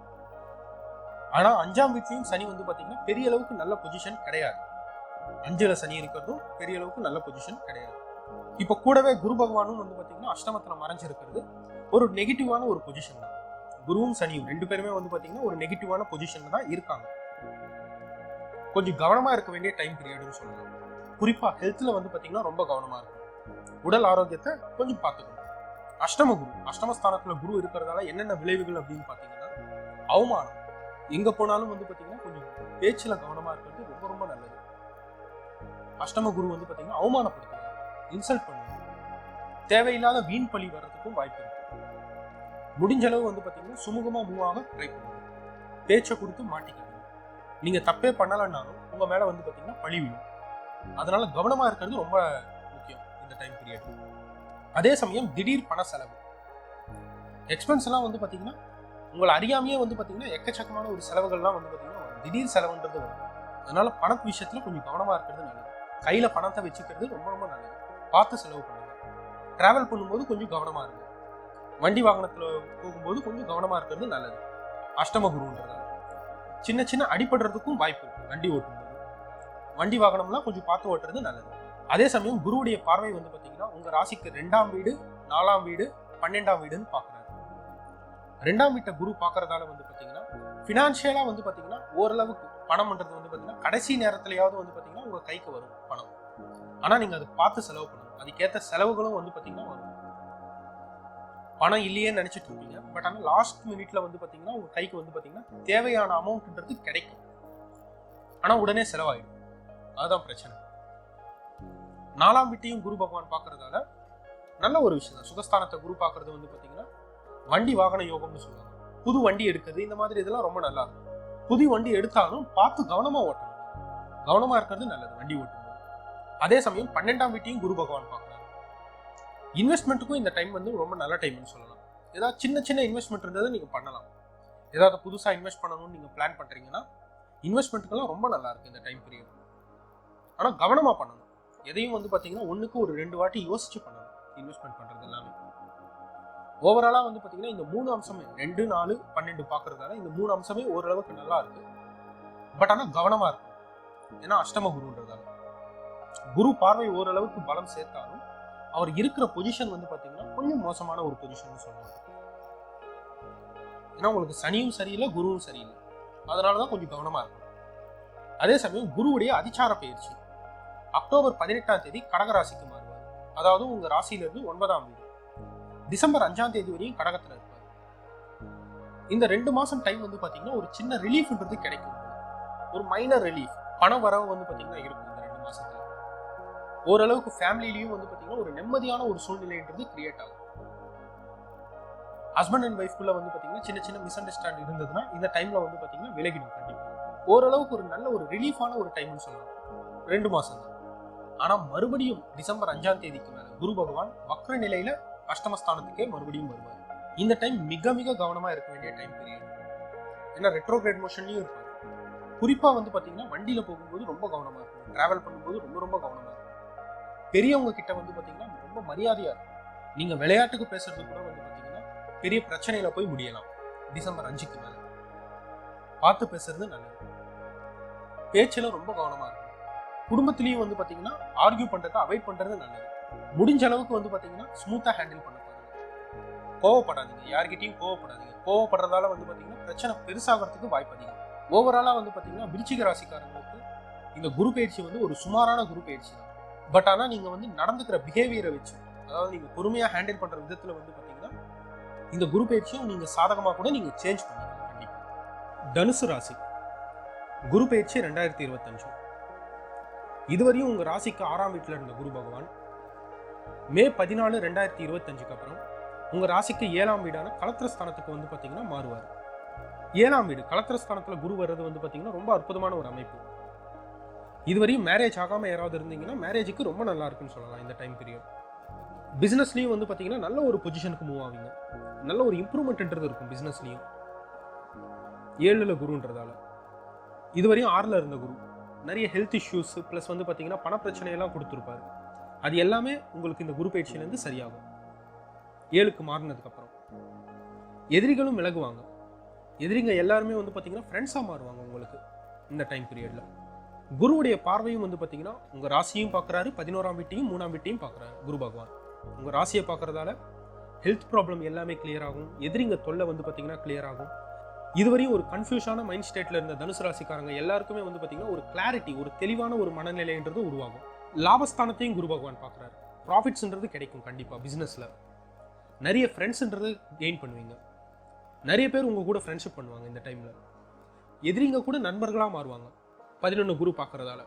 ஆனா 5ஆம் வீட்லயும் சனி வந்து பாத்தீங்கன்னா பெரிய அளவுக்கு நல்ல பொசிஷன் கிடையாது. 5ல சனி இருக்கிறதும் பெரிய அளவுக்கு நல்ல பொசிஷன் கிடையாது. இப்ப கூடவே குரு பகவானும் வந்து பாத்தீங்கன்னா அஷ்டமத்துல மறைஞ்சிருக்கிறது ஒரு நெகட்டிவான ஒரு பொசிஷன் தான். குருவும் சனியும் 2 பேருமே வந்து பாத்தீங்கன்னா ஒரு நெகட்டிவான பொசிஷன்ல தான் இருக்காங்க. கொஞ்சம் கவனமாக இருக்க வேண்டிய டைம் பீரியட்னு சொல்லலாம். குறிப்பாக ஹெல்த்தில் வந்து பார்த்தீங்கன்னா ரொம்ப கவனமாக இருக்கும். உடல் ஆரோக்கியத்தை கொஞ்சம் பார்த்துக்கணும். அஷ்டமஸ்தானத்தில் குரு இருக்கிறதால என்னென்ன விளைவுகள் அப்படின்னு பார்த்தீங்கன்னா, அவமானம். எங்கே போனாலும் வந்து பார்த்தீங்கன்னா கொஞ்சம் பேச்சில் கவனமாக இருக்கிறது ரொம்ப ரொம்ப நல்லது. அஷ்டம குரு வந்து பார்த்தீங்கன்னா அவமானப்படுத்துவார், இன்சல்ட் பண்ணுவார், தேவையில்லாத வீண் பழி வர்றதுக்கும் வாய்ப்பு இருக்கு. முடிஞ்ச அளவு வந்து பார்த்தீங்கன்னா சுமூகமாக மூவ் ஆக ட்ரை பண்ணுங்க. பேச்சை கொடுத்து மாட்டிக்காதீங்க. நீங்க தப்பே பண்ணலன்னாலும் உங்க மேல வந்து பார்த்தீங்கன்னா பழி விழும். அதனால கவனமா இருக்கிறது ரொம்ப முக்கியம் இந்த டைம் பீரியட். அதே சமயம் திடீர் பண செலவு, எக்ஸ்பென்ஸ் எல்லாம் வந்து பார்த்தீங்கன்னா உங்களை அறியாமையே வந்து பார்த்தீங்கன்னா எக்கச்சக்கமான ஒரு செலவுகள்லாம் வந்து பார்த்தீங்கன்னா திடீர் செலவுன்றது வரும். அதனால பண விஷயத்துல கொஞ்சம் கவனமா இருக்கிறது நல்லது. கையில பணத்தை வச்சுக்கிறது ரொம்ப ரொம்ப நல்லது. பார்த்து செலவு பண்ணுங்க. டிராவல் பண்ணும்போது கொஞ்சம் கவனமா இருங்க. வண்டி வாகனத்துல போகும்போது கொஞ்சம் கவனமா இருக்கிறது நல்லது. அஷ்டம குருன்றதால சின்ன சின்ன அடிபடுறதுக்கும் வாய்ப்பு இருக்கு. வண்டி ஓட்டும்போது வண்டி வாகனம்லாம் கொஞ்சம் பார்த்து ஓட்டுறது நல்லது. அதே சமயம் குருவுடைய பார்வை வந்து பார்த்தீங்கன்னா உங்க ராசிக்கு 2ஆம் வீடு, 4ஆம் வீடு, 12ஆம் வீடுன்னு பார்க்குறாரு. 2ஆம் வீட்டை குரு பார்க்கறதால வந்து பார்த்தீங்கன்னா ஃபினான்ஷியலா வந்து பார்த்தீங்கன்னா ஓரளவுக்கு பணம்ன்றது வந்து பார்த்தீங்கன்னா கடைசி நேரத்திலேயாவது வந்து பார்த்தீங்கன்னா உங்க கைக்கு வரும் பணம். ஆனா நீங்க அதை பார்த்து செலவு பண்ணணும். அதுக்கேற்ற செலவுகளும் வந்து பார்த்தீங்கன்னா வரும். பணம் இல்லையே நினைச்சிட்டு இருப்பீங்க, பட் ஆனால் லாஸ்ட் மினிட்ல வந்து பார்த்தீங்கன்னா உங்க கைக்கு வந்து பார்த்தீங்கன்னா தேவையான அமௌண்ட்ன்றது கிடைக்கும். ஆனா உடனே செலவாயிடும். அதுதான் பிரச்சனை. 4ஆம் வீட்டையும் குரு பகவான் பார்க்கறதால நல்ல ஒரு விஷயம் தான். சுகஸ்தானத்தை குரு பார்க்கறது வந்து பார்த்தீங்கன்னா வண்டி வாகன யோகம்னு சொல்லுவாங்க. புது வண்டி எடுக்கிறது இந்த மாதிரி இதெல்லாம் ரொம்ப நல்லா இருக்கும். புது வண்டி எடுத்தாலும் பார்த்து கவனமா ஓட்டணும். கவனமா இருக்கிறது நல்லது வண்டி ஓட்டும்போது. அதே சமயம் 12ஆம் வீட்டையும் குரு பகவான் பார்க்கறாரு. இன்வெஸ்ட்மெண்ட்டுக்கும் இந்த டைம் வந்து ரொம்ப நல்ல டைம்னு சொல்லலாம். ஏதாவது சின்ன சின்ன இன்வெஸ்ட்மெண்ட் இருந்ததை நீங்க பண்ணலாம். ஏதாவது புதுசா இன்வெஸ்ட் பண்ணணும்னு நீங்க பிளான் பண்றீங்கன்னா இன்வெஸ்ட்மெண்ட்டுக்கெல்லாம் ரொம்ப நல்லா இருக்கு இந்த டைம் பீரியட். ஆனா கவனமா பண்ணணும். எதையும் வந்து பாத்தீங்கன்னா ஒண்ணுக்கு ஒரு 2 வாட்டி யோசிச்சு பண்ணணும். இன்வெஸ்ட்மெண்ட் பண்றது எல்லாமே ஓவராலா வந்து பாத்தீங்கன்னா இந்த 3 அம்சமே 2, 4, 12 பாக்குறதால இந்த 3 அம்சமே ஓரளவுக்கு நல்லா இருக்கு. பட் ஆனா கவனமா இருக்கும். ஏன்னா அஷ்டம குருன்றதால குரு பார்வை ஓரளவுக்கு பலம் சேர்த்தாலும் அவர் இருக்கிற பொசிஷன் வந்து பாத்தீங்கன்னா கொஞ்சம் மோசமான ஒரு பொசிஷன் சொல்லலாம். ஏன்னா உங்களுக்கு சனியும் சரியில்லை, குருவும் சரியில்லை. அதனாலதான் கொஞ்சம் கவனமா இருக்கும். அதே சமயம் குருவுடைய அதிச்சார பயிற்சி அக்டோபர் 18ஆம் தேதி கடகராசிக்கு மாறுவார். அதாவது உங்க ராசியில இருந்து 9ஆம் வீடு. டிசம்பர் 5ஆம் தேதி வரையும் கடகத்துல இருப்பார். இந்த 2 மாசம் டைம் வந்து பாத்தீங்கன்னா ஒரு சின்ன ரிலீஃப்ன்றது கிடைக்கும். ஒரு மைனர் ரிலீஃப், பண வரவு வந்து பாத்தீங்கன்னா இருக்கும் இந்த 2 மாசத்துல. ஓரளவுக்கு ஃபேமிலிலையும் வந்து பாத்தீங்கன்னா ஒரு நிம்மதியான ஒரு சூழ்நிலைன்றது கிரியேட் ஆகும். ஹஸ்பண்ட் அண்ட் ஒய்ஃப்குள்ள வந்து பாத்தீங்கன்னா சின்ன சின்ன மிஸ் அண்டர்ஸ்டாண்ட் இருந்ததுன்னா இந்த டைம்ல வந்து பாத்தீங்கன்னா விலகிடும். கண்டிப்பா ஓரளவுக்கு ஒரு நல்ல ஒரு ரிலீஃபான ஒரு டைம்னு சொல்லலாம். 2 மாசம் தான். ஆனா மறுபடியும் டிசம்பர் 5ஆம் தேதிக்கு மேல குரு பகவான் வக்ர நிலையில அஷ்டமஸ்தானத்துக்கே மறுபடியும் வருவார். இந்த டைம் மிக மிக கவனமா இருக்க வேண்டிய டைம் பீரியட். ஏன்னா ரெட்ரோகிரேட் மோஷன்லயும் இருப்பாரு. குறிப்பா வந்து பாத்தீங்கன்னா வண்டியில போகும்போது ரொம்ப கவனமா இருக்கும். டிராவல் பண்ணும்போது ரொம்ப ரொம்ப கவனமா இருக்கும். பெரியவங்க கிட்ட வந்து பாத்தீங்கன்னா ரொம்ப மரியாதையா இருக்கும். நீங்க விளையாட்டுக்கு பேசுறது கூட வந்து பாத்தீங்கன்னா பெரிய பிரச்சனையில போய் முடியலாம். டிசம்பர் 5க்கு மேல பார்த்து பேசுறது நல்லது. பேச்சுல ரொம்ப கவனமா இருக்கும். குடும்பத்திலயும் வந்து பாத்தீங்கன்னா ஆர்கியூ பண்றதை அவாய்ட் பண்றது நல்லது. முடிஞ்ச அளவுக்கு வந்து பாத்தீங்கன்னா ஸ்மூத்தா ஹேண்டில் பண்ண பாருங்க. கோவப்படாதீங்க, யார்கிட்டயும் கோவப்படாதீங்க. கோவப்படுறதால வந்து பாத்தீங்கன்னா பிரச்சனை பெருசாகிறதுக்கு வாய்ப்பு அதிகம். ஓவராலா வந்து பாத்தீங்கன்னா விருச்சிக ராசிக்காரங்களுக்கு இந்த குரு பயிற்சி வந்து ஒரு சுமாரான குரு பயிற்சி தான். பட் ஆனா நீங்க வந்து நடந்துக்கிற பிஹேவியரை வச்சு, அதாவது நீங்க பொறுமையா ஹேண்டில் பண்ற விதத்துல வந்து பாத்தீங்கன்னா இந்த குரு பயிற்சியும் நீங்க சாதகமா கூட நீங்க சேஞ்ச் பண்ணிக்கலாம் கண்டிப்பா. தனுசு ராசி குரு பயிற்சி 2025. இதுவரையும் உங்க ராசிக்கு 6ஆம் வீட்டுல இருந்த குரு பகவான் மே 14, 2025க்கு அப்புறம் உங்க ராசிக்கு 7ஆம் வீடான கலத்திரஸ்தானத்துக்கு வந்து பாத்தீங்கன்னா மாறுவார். 7ஆம் வீடு கலத்திரஸ்தானத்துல குரு வர்றது வந்து பாத்தீங்கன்னா ரொம்ப அற்புதமான ஒரு அமைப்பு. இதுவரையும் மேரேஜ் ஆகாம யாராவது இருந்தீங்கன்னா மேரேஜுக்கு ரொம்ப நல்லா இருக்குன்னு சொல்லலாம் இந்த டைம் பீரியட். பிசினஸ்லயும் வந்து பாத்தீங்கன்னா நல்ல ஒரு பொசிஷனுக்கு மூவ் ஆவீங்க. நல்ல ஒரு இம்ப்ரூவ்மெண்ட்ன்றது இருக்கும் பிசினஸ்லயும். 7ல குருன்றதால இதுவரையும் 6ல இருந்த குரு நிறைய ஹெல்த் இஷ்யூஸ் பிளஸ் வந்து பாத்தீங்கன்னா பண பிரச்சனை எல்லாம் கொடுத்துருப்பாரு. அது எல்லாமே உங்களுக்கு இந்த குரு பயிற்சியில இருந்து சரியாகும். 7க்கு மாறினதுக்கு அப்புறம் எதிரிகளும் விலகுவாங்க. எதிரிங்க எல்லாருமே வந்து பாத்தீங்கன்னா ஃப்ரெண்ட்ஸா மாறுவாங்க உங்களுக்கு இந்த டைம் பீரியட்ல. குருவுடைய பார்வையும் வந்து பாத்தீங்கன்னா உங்க ராசியும் பாக்குறாரு, 11ஆம் வீட்டையும் 3ஆம் வீட்டையும் பாக்குறாரு குரு பகவான். உங்க ராசியை பாக்குறதால ஹெல்த் ப்ராப்ளம் எல்லாமே கிளியர் ஆகும். எதிரிங்க தொல்லை வந்து பாத்தீங்கன்னா கிளியர் ஆகும். இதுவரையும் ஒரு கன்ஃபியூஷனான மைண்ட் ஸ்டேட்ல இருந்த தனுசு ராசிக்காரங்க எல்லாருக்குமே வந்து பார்த்தீங்கன்னா ஒரு கிளாரிட்டி, ஒரு தெளிவான ஒரு மனநிலைன்றது உருவாகும். லாபஸ்தானத்தையும் குரு பகவான் பார்க்குறாரு. ப்ராஃபிட்ஸ்ன்றது கிடைக்கும் கண்டிப்பாக. பிஸ்னஸில் நிறைய ஃப்ரெண்ட்ஸ்ன்றது கெயின் பண்ணுவீங்க. நிறைய பேர் உங்கள் கூட ஃப்ரெண்ட்ஷிப் பண்ணுவாங்க. இந்த டைமில் எதிரிங்க கூட நண்பர்களாக மாறுவாங்க 11 குரு பார்க்குறதால.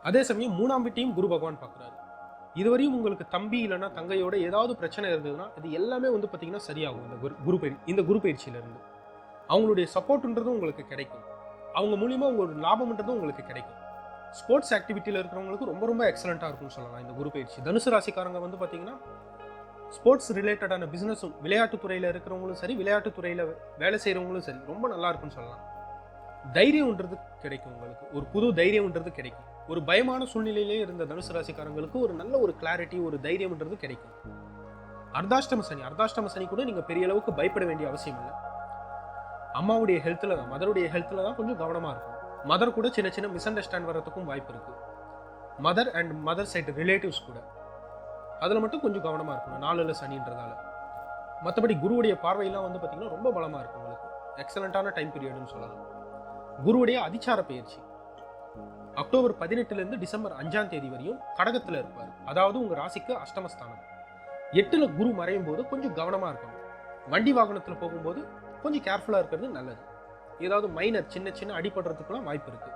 அதே சமயம் 3ஆம் வீட்டையும் குரு பகவான் பார்க்குறாரு. இதுவரையும் உங்களுக்கு தம்பி இல்லைன்னா தங்கையோட ஏதாவது பிரச்சனை இருந்ததுன்னா இது எல்லாமே வந்து பார்த்தீங்கன்னா சரியாகும். இந்த குரு பயிற்சியிலிருந்து அவங்களுடைய சப்போர்ட்ன்றதும் உங்களுக்கு கிடைக்கும். அவங்க மூலியமாக உங்களோட லாபம்ன்றதும் உங்களுக்கு கிடைக்கும். ஸ்போர்ட்ஸ் ஆக்டிவிட்டியில் இருக்கிறவங்களுக்கு ரொம்ப ரொம்ப எக்ஸலண்ட்டாக இருக்கும்னு சொல்லலாம் இந்த குரு பயிற்சி. தனுசு ராசிக்காரங்க வந்து பார்த்தீங்கன்னா ஸ்போர்ட்ஸ் ரிலேட்டடான பிஸ்னஸும், விளையாட்டுத்துறையில் இருக்கிறவங்களும் சரி, விளையாட்டுத்துறையில் வேலை செய்கிறவங்களும் சரி, ரொம்ப நல்லா இருக்கும்னு சொல்லலாம். தைரியம்ன்றது கிடைக்கும் உங்களுக்கு. ஒரு புது தைரியம்ன்றது கிடைக்கும். ஒரு பயமான சூழ்நிலையிலே இருந்த தனுசு ராசிக்காரங்களுக்கு ஒரு நல்ல ஒரு கிளாரிட்டி, ஒரு தைரியம்ன்றது கிடைக்கும். அர்த்தாஷ்டம சனி கூட நீங்கள் பெரிய அளவுக்கு பயப்பட வேண்டிய அவசியம் இல்லை. அம்மாவுடைய ஹெல்த்தில் தான், மதருடைய ஹெல்த்தில் தான் கொஞ்சம் கவனமாக இருக்கும். மதர் கூட சின்ன சின்ன மிஸ் அண்டர்ஸ்டாண்ட் வரதுக்கும் வாய்ப்பு இருக்குது. Mother and mother side relatives கூட அதில் மட்டும் கொஞ்சம் கவனமாக இருக்கணும் 4ல் சனின்றதால. மற்றபடி குருவுடைய பார்வையெல்லாம் வந்து பார்த்தீங்கன்னா ரொம்ப பலமாக இருக்கும் உங்களுக்கு. எக்ஸலண்ட்டான டைம் பீரியட்னு சொல்லலாம். குருவுடைய அதிச்சார பயிற்சி அக்டோபர் 18 டிசம்பர் 5 வரையும் கடகத்தில் இருப்பார். அதாவது உங்கள் ராசிக்கு அஷ்டமஸ்தானம். 8ல் குரு மறையும் போது கொஞ்சம் கவனமாக இருக்கணும். வண்டி வாகனத்தில் போகும்போது கொஞ்சம் கேர்ஃபுல்லாக இருக்கிறது நல்லது. ஏதாவது மைனர் சின்ன சின்ன அடிபடுறதுக்குலாம் வாய்ப்பு இருக்கு.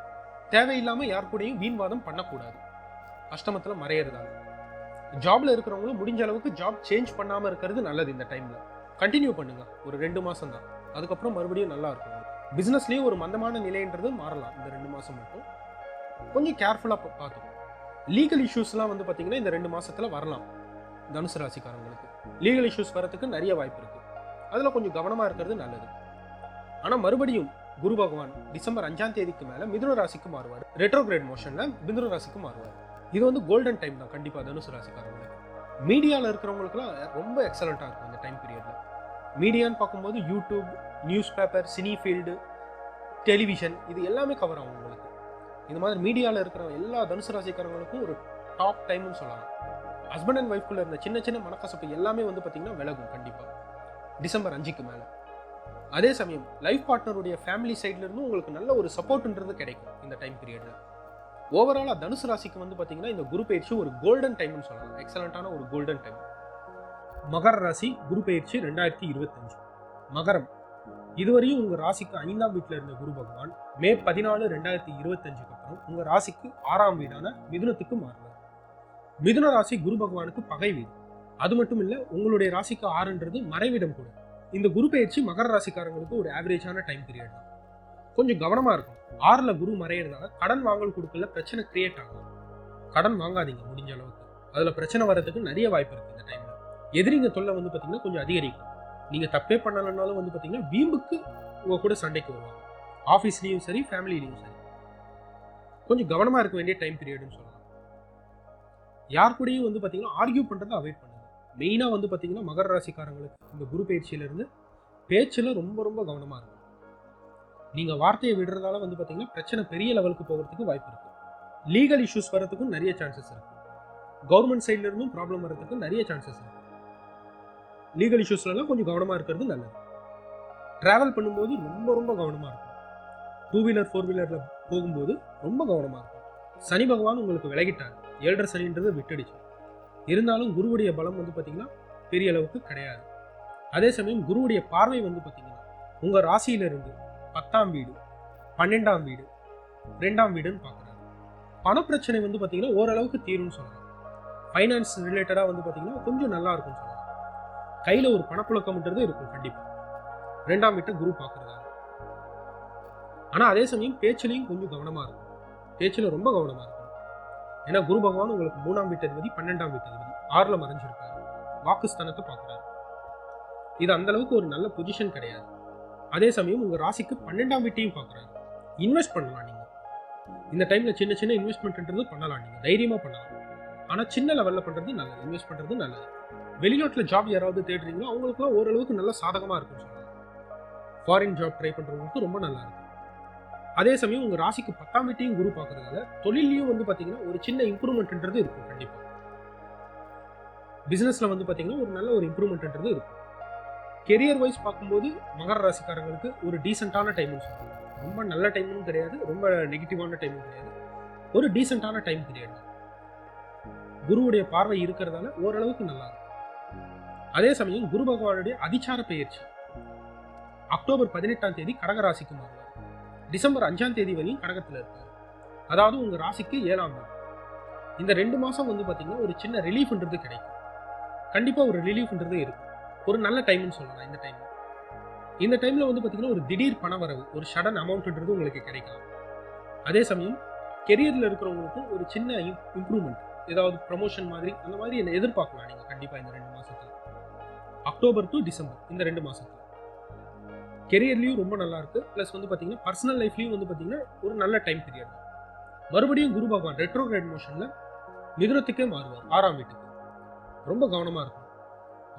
தேவையில்லாமல் யார் கூடயும் வீண்வாதம் பண்ணக்கூடாது அஷ்டமத்தில் மறையிறதால. ஜாப்ல இருக்கிறவங்களும் முடிஞ்ச அளவுக்கு ஜாப் சேஞ்ச் பண்ணாமல் இருக்கிறது நல்லது. இந்த டைம்ல கண்டினியூ பண்ணுங்க. ஒரு 2 மாசம் தான், அதுக்கப்புறம் மறுபடியும் நல்லா இருக்கும். பிசினஸ்லயும் ஒரு மந்தமான நிலைன்றது மாறலாம். இந்த 2 மாசம் மட்டும் கொஞ்சம் கேர்ஃபுல்லா பார்த்துக்கணும். லீகல் இஷ்யூஸ்லாம் வந்து பார்த்தீங்கன்னா இந்த 2 மாசத்துல வரலாம். தனுசு ராசிக்காரங்களுக்கு லீகல் இஷ்யூஸ் வரதுக்கு நிறைய வாய்ப்பு இருக்கு. அதில் கொஞ்சம் கவனமாக இருக்கிறது நல்லது. ஆனால் மறுபடியும் குரு பகவான் டிசம்பர் 5 மேலே மிதுன ராசிக்கு மாறுவார். ரெட்ரோகிரேட் மோஷனில் மிதுன ராசிக்கு மாறுவார். இது வந்து கோல்டன் டைம் தான் கண்டிப்பாக தனுசு ராசிக்காரங்களுக்கு. மீடியாவில் இருக்கிறவங்களுக்குலாம் ரொம்ப எக்ஸலண்ட்டாக இருக்கும் இந்த டைம் பீரியடில். மீடியான்னு பார்க்கும்போது YouTube, newspaper, cine field, television, இது எல்லாமே கவர் ஆகும் உங்களுக்கு. இந்த மாதிரி மீடியாவில் இருக்கிற எல்லா தனுசு ராசிக்காரங்களுக்கும் ஒரு டாப் டைம்னு சொல்லலாம். ஹஸ்பண்ட் அண்ட் ஒய்ஃப்குள்ள இருந்த சின்ன சின்ன மனக்கசப்பு எல்லாமே வந்து பார்த்தீங்கன்னா விலகும் கண்டிப்பாக டிசம்பர் 5 மேலே. அதே சமயம் லைஃப் பார்ட்னருடைய ஃபேமிலி சைட்ல இருந்து உங்களுக்கு நல்ல ஒரு சப்போர்ட்ன்றது கிடைக்கும் இந்த டைம் பீரியட்ல. ஓவராலா தனுசு ராசிக்கு வந்து பாத்தீங்கன்னா இந்த குரு பயிற்சி ஒரு கோல்டன் டைம்னு சொல்லலாம். எக்ஸலண்டான ஒரு கோல்டன் டைம். மகர ராசி குரு பயிற்சி 2025. மகரம் இதுவரையும் உங்க ராசிக்கு 5ஆம் வீட்டுல இருந்த குரு பகவான் மே 14, 2025 அப்புறம் உங்க ராசிக்கு 6ஆம் வீடான மிதுனத்துக்கு மாறுவார். மிதுன ராசி குரு பகவானுக்கு பகை வீடு. அது மட்டும் இல்ல, உங்களுடைய ராசிக்கு 6ன்றது மறைவிடம் கூட. இந்த குரு பயிற்சி மகர ராசிக்காரங்களுக்கு ஒரு ஆவரேஜான டைம் பீரியட் தான். கொஞ்சம் கவனமா இருக்கும். 6ல் குரு மறையிறதால கடன் வாங்கல் கொடுக்கல பிரச்சனை கிரியேட் ஆகும். கடன் வாங்காதீங்க முடிஞ்ச அளவுக்கு. அதுல பிரச்சனை வர்றதுக்கு நிறைய வாய்ப்பு இருக்கு இந்த டைம்ல. எதிரிங்க தொல்லை வந்து பாத்தீங்கன்னா கொஞ்சம் அதிகரிக்கும். நீங்க தப்பே பண்ணலனாலும் வந்து பாத்தீங்கன்னா வீம்புக்கு உங்க கூட சண்டைக்கு வருவாங்க. ஆஃபீஸ்லயும் சரி, ஃபேமிலிலையும் சரி. கொஞ்சம் கவனமா இருக்க வேண்டிய டைம் பீரியட்னு சொல்லலாம். யார் கூடயும் வந்து பாத்தீங்கன்னா ஆர்கியூ பண்றதை அவாய்ட் பண்ணுங்க. மெயினாக வந்து பார்த்தீங்கன்னா மகர ராசிக்காரங்களுக்கு இந்த குரு பயிற்சியிலிருந்து பேச்சில் ரொம்ப ரொம்ப கவனமாக இருக்கும். நீங்கள் வார்த்தையை விடுறதால வந்து பார்த்தீங்கன்னா பிரச்சனை பெரிய லெவலுக்கு போகிறதுக்கு வாய்ப்பு இருக்குது. லீகல் இஷ்யூஸ் வரதுக்கும் நிறைய சான்சஸ் இருக்கு. கவர்மெண்ட் சைட்ல இருந்தும் ப்ராப்ளம் வரதுக்கு நிறைய சான்சஸ் இருக்கு. லீகல் இஷ்யூஸ்லாம் கொஞ்சம் கவனமாக இருக்கிறது நல்லது. டிராவல் பண்ணும்போது ரொம்ப ரொம்ப கவனமாக இருக்கும். 2 வீலர் 4 வீலரில் போகும்போது ரொம்ப கவனமாக இருக்கும். சனி பகவான் உங்களுக்கு விலகிட்டார். 7.5 சனின்றது விட்டுடுச்சு. இருந்தாலும் குருவுடைய பலம் வந்து பார்த்தீங்கன்னா பெரிய அளவுக்கு கிடையாது. அதே சமயம் குருவுடைய பார்வை வந்து பார்த்தீங்கன்னா உங்கள் ராசியிலிருந்து 10ஆம் வீடு, 12ஆம் வீடு, 2ஆம் வீடுன்னு பார்க்குறாரு. பணப்பிரச்சனை வந்து பார்த்தீங்கன்னா ஓரளவுக்கு தீரும்னு சொல்லலாம். ஃபைனான்ஸ் ரிலேட்டடாக வந்து பார்த்தீங்கன்னா கொஞ்சம் நல்லா இருக்கும்னு சொல்லலாம். கையில் ஒரு பணப்புழக்கம்ன்றது இருக்கும் கண்டிப்பாக 2ஆம் வீட்டை குரு பார்க்குறதால. ஆனால் அதே சமயம் பேச்சிலையும் கொஞ்சம் கவனமாக இருக்கும். பேச்சில் ரொம்ப கவனமாக இருக்கும். ஏன்னா குரு பகவான் உங்களுக்கு 3ஆம் வீட்டு அதிபதி, 12ஆம் வீட்டு அதிபதி, 6ல் மறைஞ்சிருக்காரு. வாக்குஸ்தானத்தை பார்க்குறாரு. இது அந்த அளவுக்கு ஒரு நல்ல பொசிஷன் கிடையாது. அதே சமயம் உங்க ராசிக்கு 12ஆம் வீட்டையும் பார்க்குறாரு. இன்வெஸ்ட் பண்ணலாம் நீங்க இந்த டைம்ல. சின்ன சின்ன இன்வெஸ்ட்மெண்ட்ன்றது பண்ணலாம். நீங்க தைரியமா பண்ணலாம். ஆனா சின்ன லெவல்ல பண்றது நல்லது. இன்வெஸ்ட் பண்றது நல்லது. வெளிநாட்டுல ஜாப் யாராவது தேடுறீங்களோ அவங்களுக்குலாம் ஓரளவுக்கு நல்ல சாதகமா இருக்குன்னு சொல்லலாம். ஃபாரின் ஜாப் ட்ரை பண்றவங்களுக்கு ரொம்ப நல்லா இருக்கும். அதே சமயம் உங்க ராசிக்கு 10ஆம் வீட்டையும் குரு பார்க்கறதால தொழிலையும் வந்து பாத்தீங்கன்னா ஒரு சின்ன இம்ப்ரூவ்மெண்ட்ன்றது இருக்கும் கண்டிப்பா. பிசினஸ்ல வந்து பாத்தீங்கன்னா ஒரு நல்ல ஒரு இம்ப்ரூவ்மெண்ட்ன்றது இருக்கும். கெரியர் வைஸ் பார்க்கும்போது மகர ராசிக்காரங்களுக்கு ஒரு டீசெண்டான டைம்னு சொல்லலாம். ரொம்ப நல்ல டைமும் கிடையாது, ரொம்ப நெகட்டிவான டைமும் கிடையாது, ஒரு டீசெண்டான டைம் பீரியட் தான். குருவுடைய பார்வை இருக்கிறதால ஓரளவுக்கு நல்லா இருக்கும். அதே சமயம் குரு பகவானுடைய அதிச்சார பெயர்ச்சி அக்டோபர் 18ஆம் தேதி கடக ராசிக்கு மாறுவார். டிசம்பர் 5ஆம் தேதி வரையும் கடகத்தில் இருப்பார். அதாவது உங்க ராசிக்கு 7ஆம் வீடு. இந்த 2 மாசம் வந்து பாத்தீங்கன்னா ஒரு சின்ன ரிலீஃப்ன்றது கிடைக்கும். கண்டிப்பா ஒரு ரிலீஃப்ன்றது இருக்கும். ஒரு நல்ல டைம்னு சொல்லலாம். இந்த டைம்ல வந்து பாத்தீங்கன்னா ஒரு திடீர் பண வரவு, ஒரு சடன் அமௌண்ட்ன்றது உங்களுக்கு கிடைக்கலாம். அதே சமயம் கெரியர்ல இருக்கிறவங்களுக்கும் ஒரு சின்ன இம்ப்ரூவ்மெண்ட், ஏதாவது ப்ரமோஷன் மாதிரி அந்த மாதிரி என்ன எதிர்பார்க்கலாம் நீங்க கண்டிப்பா இந்த 2 மாசத்துல. அக்டோபர் டு டிசம்பர் இந்த 2 மாசத்துல கெரியர்லயும் ரொம்ப நல்லா இருக்கு. பிளஸ் வந்து பாத்தீங்கன்னா பர்சனல் லைஃப்லயும் வந்து பாத்தீங்கன்னா ஒரு நல்ல டைம் பீரியட் தான். மறுபடியும் குரு பகவான் ரெட்ரோகிரேட் மோஷன்ல மிதுனத்துக்கே மாறுவார், 6ஆம் வீட்டுக்கு. ரொம்ப கவனமா இருக்கும்.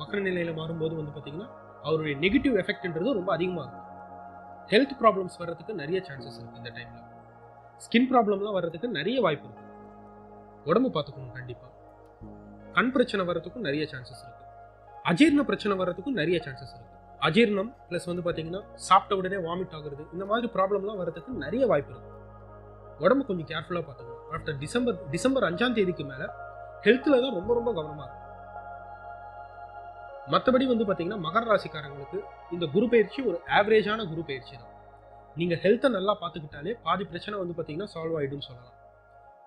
வக்ர நிலையில மாறும்போது வந்து பாத்தீங்கன்னா அவருடைய நெகட்டிவ் எஃபெக்ட்ன்றது ரொம்ப அதிகமா இருக்கும். ஹெல்த் ப்ராப்ளம்ஸ் வர்றதுக்கு நிறைய சான்சஸ் இருக்கு இந்த டைம்ல. ஸ்கின் ப்ராப்ளம்லாம் வர்றதுக்கு நிறைய வாய்ப்பு இருக்கு. உடம்பு பார்த்துக்கணும் கண்டிப்பா. கண் பிரச்சனை வர்றதுக்கும் நிறைய சான்சஸ் இருக்கு. அஜீரண பிரச்சனை வர்றதுக்கும் நிறைய சான்சஸ் இருக்கு. அஜீர்ணம் பிளஸ் வந்து பாத்தீங்கன்னா சாப்பிட்ட உடனே வாமிட் ஆகுறது, இந்த மாதிரி ப்ராப்ளம்லாம் வர்றதுக்கு நிறைய வாய்ப்பு இருக்கு. உடம்பு கொஞ்சம் கேர்ஃபுல்லா பார்த்துக்கணும். ஆஃப்டர் டிசம்பர் 5ஆம் தேதிக்கு மேல ஹெல்த்ல தான் ரொம்ப ரொம்ப கவனமா இருக்கும். மற்றபடி வந்து பாத்தீங்கன்னா மகர ராசிக்காரங்களுக்கு இந்த குரு பயிற்சி ஒரு ஆவரேஜான குரு பயிற்சி தான். நீங்க ஹெல்த்தை நல்லா பார்த்துக்கிட்டாலே பாதி பிரச்சனை வந்து பாத்தீங்கன்னா சால்வ் ஆயிடும்னு சொல்லலாம்.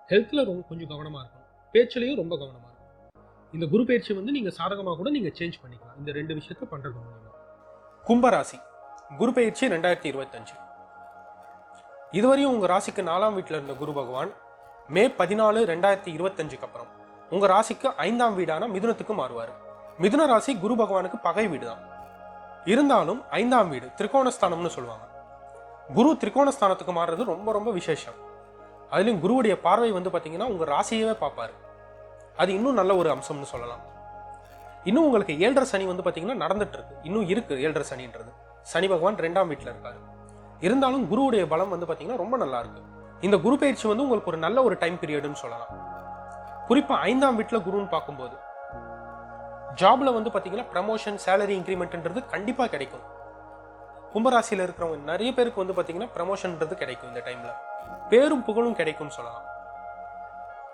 ஹெல்த்ல ரொம்ப கொஞ்சம் கவனமா இருக்கணும், பேச்சிலையும் ரொம்ப கவனமா இருக்கும். இந்த குரு பயிற்சி வந்து நீங்க சாதகமா கூட நீங்க சேஞ்ச் பண்ணிக்கலாம் இந்த 2 விஷயத்த பண்றது மூலமா. கும்பராசி குரு பயிற்சி 2025. இதுவரையும் உங்க ராசிக்கு 4ஆம் வீட்டில் இருந்த குரு பகவான் மே 14, 2025க்கு அப்புறம் உங்க ராசிக்கு 5ஆம் வீடான மிதுனத்துக்கு மாறுவார். மிதுன ராசி குரு பகவானுக்கு பகை வீடு தான். இருந்தாலும் 5ஆம் வீடு திரிகோணஸ்தானம்னு சொல்லுவாங்க. குரு திரிகோணஸ்தானத்துக்கு மாறுறது ரொம்ப ரொம்ப விசேஷம். அதுலயும் குருவுடைய பார்வை வந்து பாத்தீங்கன்னா உங்க ராசியவே பார்ப்பாரு. அது இன்னும் நல்ல ஒரு அம்சம்னு சொல்லலாம். இன்னும் உங்களுக்கு 7.5 சனி வந்து பாத்தீங்கன்னா நடந்துட்டு இருக்கு, இன்னும் இருக்கு 7.5 சனின்றது. சனி பகவான் 2ஆம் வீட்டில் இருக்காரு. இருந்தாலும் குருவுடைய பலம் வந்து பாத்தீங்கன்னா ரொம்ப நல்லா இருக்கு. இந்த குரு பயிற்சி வந்து உங்களுக்கு ஒரு நல்ல ஒரு டைம் பீரியட்னு சொல்லலாம். குறிப்பா 5ஆம் வீட்டில் குருன்னு பார்க்கும்போது ஜாப்ல வந்து பாத்தீங்கன்னா ப்ரமோஷன், சேலரி இன்க்ரிமெண்ட்ன்றது கண்டிப்பா கிடைக்கும். கும்பராசியில இருக்கிறவங்க நிறைய பேருக்கு வந்து பாத்தீங்கன்னா ப்ரமோஷன்ன்றது கிடைக்கும். இந்த டைம்ல பேரும் புகழும் கிடைக்கும்னு சொல்லலாம்.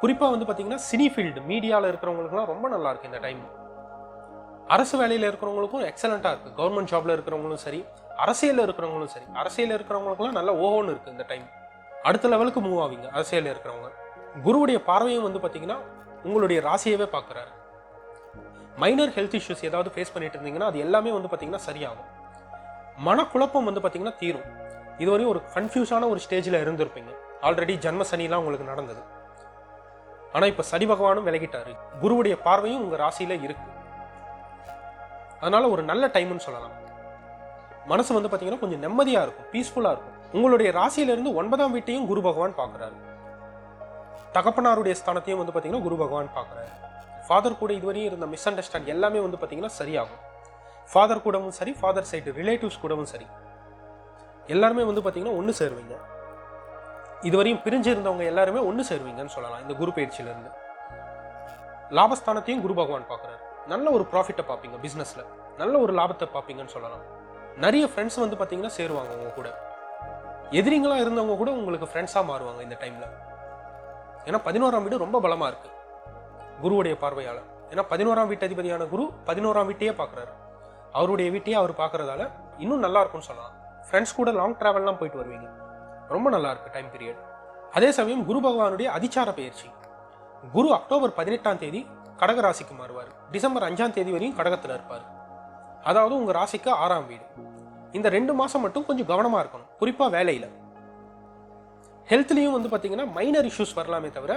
குறிப்பா வந்து பாத்தீங்கன்னா சினி ஃபீல்டு, மீடியால இருக்கிறவங்களுக்குலாம் ரொம்ப நல்லா இருக்கு இந்த டைம். அரசு வேலையில இருக்கிறவங்களுக்கும் எக்ஸலண்டா இருக்கு. கவர்மெண்ட் ஜாப்ல இருக்கிறவங்களும் சரி, அரசியல்ல இருக்கிறவங்களும் சரி, அரசியல் இருக்கிறவங்களுக்குலாம் நல்ல ஓஹோன்னு இருக்கு இந்த டைம். அடுத்த லெவலுக்கு மூவ் ஆவீங்க அரசியல்ல இருக்கிறவங்க. குருவுடைய பார்வையும் வந்து பாத்தீங்கன்னா உங்களுடைய ராசியவே பார்க்குறாரு. மைனர் ஹெல்த் இஷ்யூஸ் ஏதாவது ஃபேஸ் பண்ணிட்டு இருந்தீங்கன்னா அது எல்லாமே வந்து பாத்தீங்கன்னா சரியாகும். மனக்குழப்பம் வந்து பாத்தீங்கன்னா தீரும். இதுவரையும் ஒரு கன்ஃபியூஸான ஒரு ஸ்டேஜில் இருந்திருப்பீங்க. ஆல்ரெடி ஜன்ம சனிலாம் உங்களுக்கு நடந்தது. ஆனா இப்ப சனி பகவானும் விலகிட்டாரு. குருவுடைய பார்வையும் உங்க ராசியில இருக்கு. அதனால ஒரு நல்ல டைம்னு சொல்லலாம். மனசு வந்து பாத்தீங்கன்னா கொஞ்சம் நிம்மதியா இருக்கும், பீஸ்ஃபுல்லா இருக்கும். உங்களுடைய ராசியில இருந்து 9ஆம் வீட்டையும் குரு பகவான் பார்க்கிறாரு. தகப்பனாருடைய ஸ்தானத்தையும் வந்து பாத்தீங்கன்னா குரு பகவான் பார்க்கிறாரு. ஃபாதர் கூட இதுவரையும் இருந்த மிஸ் அண்டர்ஸ்டாண்ட் எல்லாமே வந்து பாத்தீங்கன்னா சரியாகும். ஃபாதர் கூடவும் சரி, ஃபாதர் சைடு ரிலேட்டிவ்ஸ் கூடவும் சரி, எல்லாருமே வந்து பாத்தீங்கன்னா ஒன்று சேருவீங்க. இதுவரையும் பிரிஞ்சு இருந்தவங்க எல்லாருமே ஒன்று சேருவீங்கன்னு சொல்லலாம் இந்த குரு பயிற்சியில இருந்து. லாபஸ்தானத்தையும் குரு பகவான் பார்க்கிறாரு. நல்ல ஒரு ப்ராஃபிட்டை பார்ப்பீங்க, பிசினஸ்ல நல்ல ஒரு லாபத்தை பார்ப்பீங்கன்னு சொல்லலாம். நிறைய ஃப்ரெண்ட்ஸ் வந்து பாத்தீங்கன்னா சேருவாங்க உங்க கூட. எதிரிங்களா இருந்தவங்க கூட உங்களுக்கு ஃப்ரெண்ட்ஸா மாறுவாங்க இந்த டைம்ல. ஏன்னா 11ஆம் வீடு ரொம்ப பலமா இருக்கு குருவுடைய பார்வையால. ஏன்னா 11ஆம் வீட்டு அதிபதியான குரு 11ஆம் வீட்டையே பார்க்கறாரு. அவருடைய வீட்டையே அவர் பார்க்கறதால இன்னும் நல்லா இருக்கும்னு சொல்லலாம். ஃப்ரெண்ட்ஸ் கூட லாங் டிராவல்லாம் போயிட்டு வருவீங்க. ரொம்ப நல்லா இருக்கு டைம் பீரியட். அதே சமயம் குரு பகவானுடைய அதிச்சார பயிற்சி. குரு அக்டோபர் 18ஆம் தேதி கடக ராசிக்கு மாறுவார். டிசம்பர் 5ஆம் தேதி வரையும் கடகத்தில் இருப்பார். அதாவது உங்க ராசிக்கு 6ஆம் வீடு. இந்த 2 மாசம் மட்டும் கொஞ்சம் கவனமா இருக்கணும், குறிப்பா வேலையில. ஹெல்த்லயும் வந்து பாத்தீங்கன்னா மைனர் இஷ்யூஸ் வரலாமே தவிர